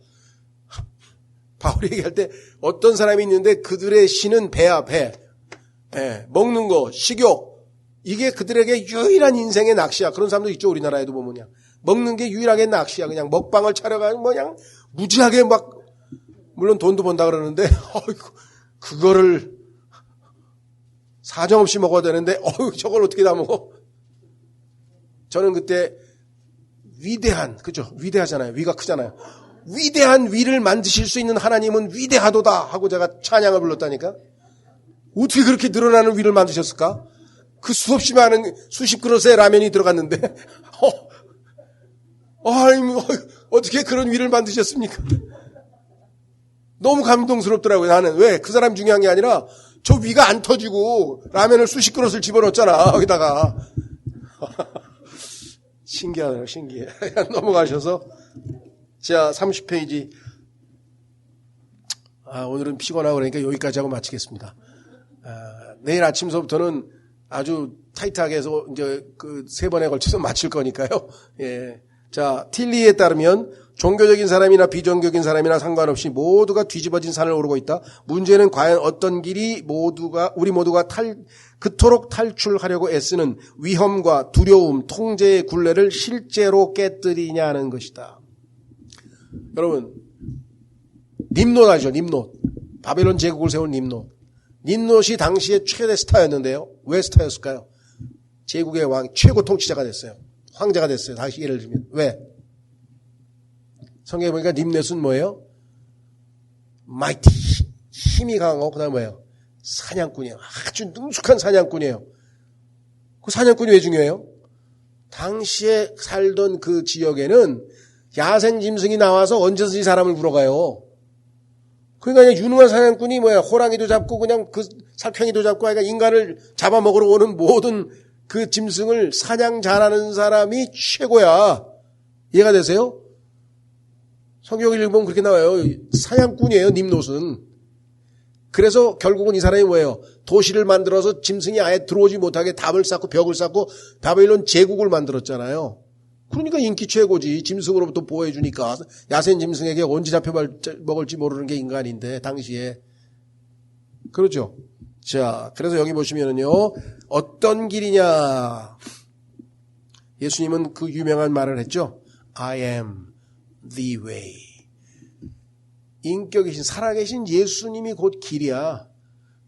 바울이 얘기할 때 어떤 사람이 있는데 그들의 신은 배야 배. 먹는 거, 식욕 이게 그들에게 유일한 인생의 낚시야. 그런 사람도 있죠. 우리나라에도 보면요. 먹는 게 유일하게 낚시야. 그냥 먹방을 차려가지고 그냥 무지하게 막 물론 돈도 번다 그러는데 그거를 사정없이 먹어야 되는데 저걸 어떻게 다 먹어? 저는 그때 위대하잖아요. 위가 크잖아요. 위대한 위를 만드실 수 있는 하나님은 위대하도다 하고 제가 찬양을 불렀다니까. 어떻게 그렇게 늘어나는 위를 만드셨을까? 그 수없이 많은 수십 그릇의 라면이 들어갔는데 어떻게 그런 위를 만드셨습니까? 너무 감동스럽더라고요. 나는 왜? 그 사람 중요한 게 아니라 저 위가 안 터지고 라면을 수십 그릇을 집어넣었잖아. 거기다가 신기하네요. 신기해. 넘어가셔서 자 30페이지 오늘은 피곤하고 그러니까 여기까지 하고 마치겠습니다. 내일 아침서부터는 아주 타이트하게 해서 이제 그 3번에 걸쳐서 마칠 거니까요. 예. 자, tilly에 따르면 종교적인 사람이나 비종교적인 사람이나 상관없이 모두가 뒤집어진 산을 오르고 있다. 문제는 과연 어떤 길이 우리 모두가 그토록 탈출하려고 애쓰는 위험과 두려움, 통제의 굴레를 실제로 깨뜨리냐는 것이다. 여러분, nim롯 아시죠? nim롯. 바벨론 제국을 세운 nim롯. nim롯이 당시의 최대 스타였는데요. 왜 스타였을까요? 제국의 왕, 최고 통치자가 됐어요. 황제가 됐어요. 다시 예를 들면. 왜? 성경에 보니까 nim롯은 뭐예요? 마이티, 힘이 강한 거. 그 다음에 뭐예요? 사냥꾼이에요. 아주 능숙한 사냥꾼이에요. 그 사냥꾼이 왜 중요해요? 당시에 살던 그 지역에는 야생 짐승이 나와서 언제든지 사람을 물어가요. 그러니까 유능한 사냥꾼이 호랑이도 잡고 그냥 그 살쾡이도 잡고 그러니까 인간을 잡아먹으러 오는 모든 그 짐승을 사냥 잘하는 사람이 최고야. 이해가 되세요? 성경을 읽으면 그렇게 나와요. 사냥꾼이에요, nim롯은. 그래서 결국은 이 사람이 뭐예요? 도시를 만들어서 짐승이 아예 들어오지 못하게 담을 쌓고 벽을 쌓고 바벨론 제국을 만들었잖아요. 그러니까 인기 최고지. 짐승으로부터 보호해주니까. 야생 짐승에게 언제 잡혀먹을지 모르는 게 인간인데 당시에. 그렇죠. 자, 그래서 여기 보시면은요. 어떤 길이냐. 예수님은 그 유명한 말을 했죠. I am the way. 인격이신 살아계신 예수님이 곧 길이야.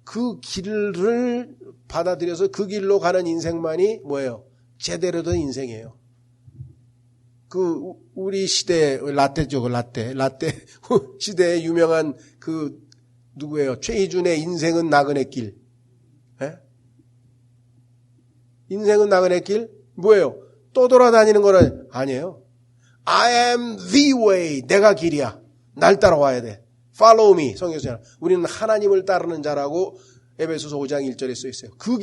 그 길을 받아들여서 그 길로 가는 인생만이 뭐예요? 제대로 된 인생이에요. 우리 시대, 라떼죠, 라떼 시대에 유명한 누구예요? 최희준의 인생은 나그네 길. 예? 인생은 나그네 길? 뭐예요? 또 돌아다니는 거는 아니에요. I am the way. 내가 길이야. 날 따라와야 돼. Follow me. 성경에서 우리는 하나님을 따르는 자라고 에베소서 5장 1절에 써 있어요. 그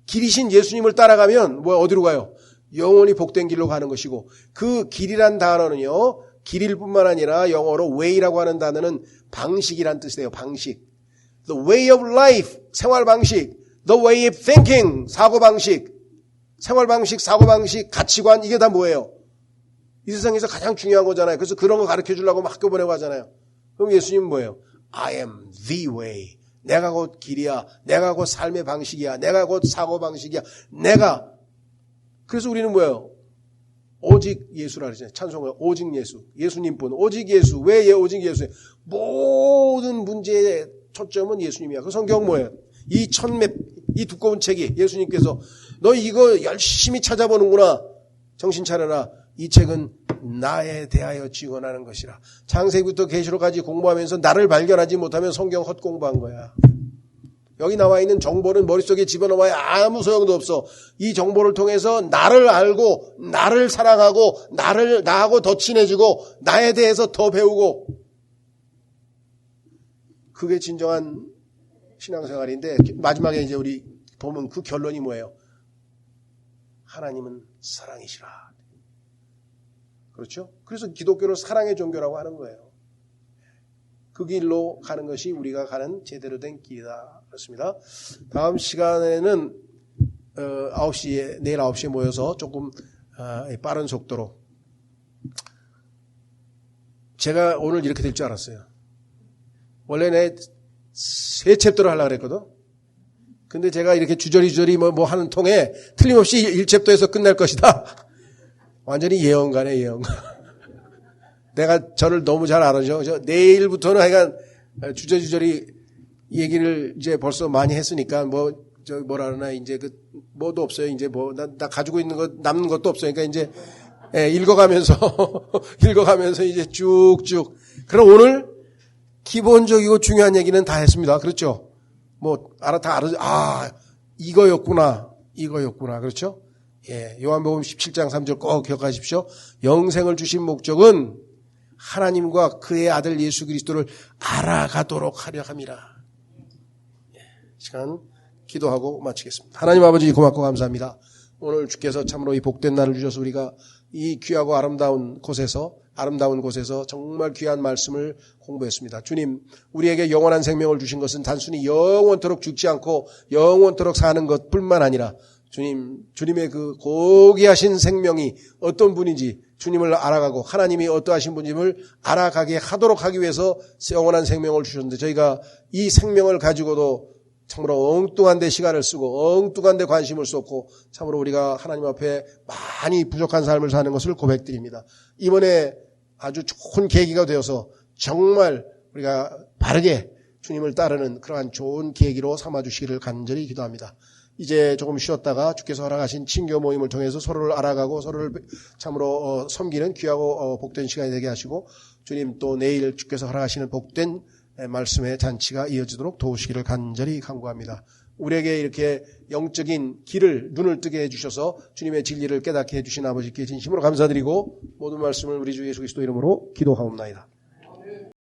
길이신 예수님을 따라가면 어디로 가요? 영원히 복된 길로 가는 것이고, 그 길이란 단어는요, 길일 뿐만 아니라 영어로 way라고 하는 단어는 방식이란 뜻이에요. 방식. The way of life, 생활 방식. The way of thinking, 사고 방식. 생활 방식, 사고 방식, 가치관, 이게 다 뭐예요? 이 세상에서 가장 중요한 거잖아요. 그래서 그런 거 가르쳐 주려고 학교 보내고 하잖아요. 그럼 예수님은 뭐예요? I am the way. 내가 곧 길이야. 내가 곧 삶의 방식이야. 내가 곧 사고 방식이야. 그래서 우리는 뭐예요? 오직 예수라 그러잖아요. 찬송을 오직 예수. 예수님뿐. 오직 예수. 왜 오직 예수예요? 모든 문제의 초점은 예수님이야. 그 성경 뭐예요? 이 두꺼운 책이 예수님께서 너 이거 열심히 찾아보는구나. 정신 차려라. 이 책은 나에 대하여 증언하는 것이라. 창세기부터 계시록까지 공부하면서 나를 발견하지 못하면 성경 헛공부한 거야. 여기 나와 있는 정보는 머릿속에 집어넣어야 아무 소용도 없어. 이 정보를 통해서 나를 알고 나를 사랑하고 나하고 더 친해지고 나에 대해서 더 배우고, 그게 진정한 신앙생활인데, 마지막에 이제 우리 보면 그 결론이 뭐예요? 하나님은 사랑이시라. 그렇죠? 그래서 기독교는 사랑의 종교라고 하는 거예요. 그 길로 가는 것이 우리가 가는 제대로 된 길이다. 그렇습니다. 다음 시간에는 내일 9시에 모여서 조금 빠른 속도로, 제가 오늘 이렇게 될 줄 알았어요. 원래 내 3챕터를 하려고 그랬거든. 근데 제가 이렇게 주저리 뭐 하는 통에 틀림없이 1챕터에서 끝날 것이다. 완전히 예언가네, 예언가. 내가 저를 너무 잘 알아죠. 내일부터는 하여간 주저리 얘기를 이제 벌써 많이 했으니까 뭐라 그러나 이제 뭐도 없어요. 이제 나 가지고 있는 것 남는 것도 없어요. 그러니까 이제 읽어가면서 이제 쭉쭉. 그럼 오늘 기본적이고 중요한 얘기는 다 했습니다. 그렇죠? 이거였구나. 그렇죠? 예, 요한복음 17장 3절 꼭 기억하십시오. 영생을 주신 목적은 하나님과 그의 아들 예수 그리스도를 알아가도록 하려 함이라. 예, 시간 기도하고 마치겠습니다. 하나님 아버지 고맙고 감사합니다. 오늘 주께서 참으로 이 복된 날을 주셔서 우리가 이 귀하고 아름다운 곳에서 정말 귀한 말씀을 공부했습니다. 주님, 우리에게 영원한 생명을 주신 것은 단순히 영원토록 죽지 않고 영원토록 사는 것뿐만 아니라 주님의 그 고귀하신 생명이 어떤 분인지 주님을 알아가고 하나님이 어떠하신 분임을 알아가게 하도록 하기 위해서 영원한 생명을 주셨는데, 저희가 이 생명을 가지고도 참으로 엉뚱한 데 시간을 쓰고 엉뚱한 데 관심을 쏟고 참으로 우리가 하나님 앞에 많이 부족한 삶을 사는 것을 고백드립니다. 이번에 아주 좋은 계기가 되어서 정말 우리가 바르게 주님을 따르는 그러한 좋은 계기로 삼아주시기를 간절히 기도합니다. 이제 조금 쉬었다가 주께서 허락하신 친교 모임을 통해서 서로를 알아가고 서로를 참으로 섬기는 귀하고 복된 시간이 되게 하시고, 주님 또 내일 주께서 허락하시는 복된 말씀의 잔치가 이어지도록 도우시기를 간절히 간구합니다. 우리에게 이렇게 영적인 길을 눈을 뜨게 해주셔서 주님의 진리를 깨닫게 해주신 아버지께 진심으로 감사드리고 모든 말씀을 우리 주 예수 그리스도 이름으로 기도하옵나이다.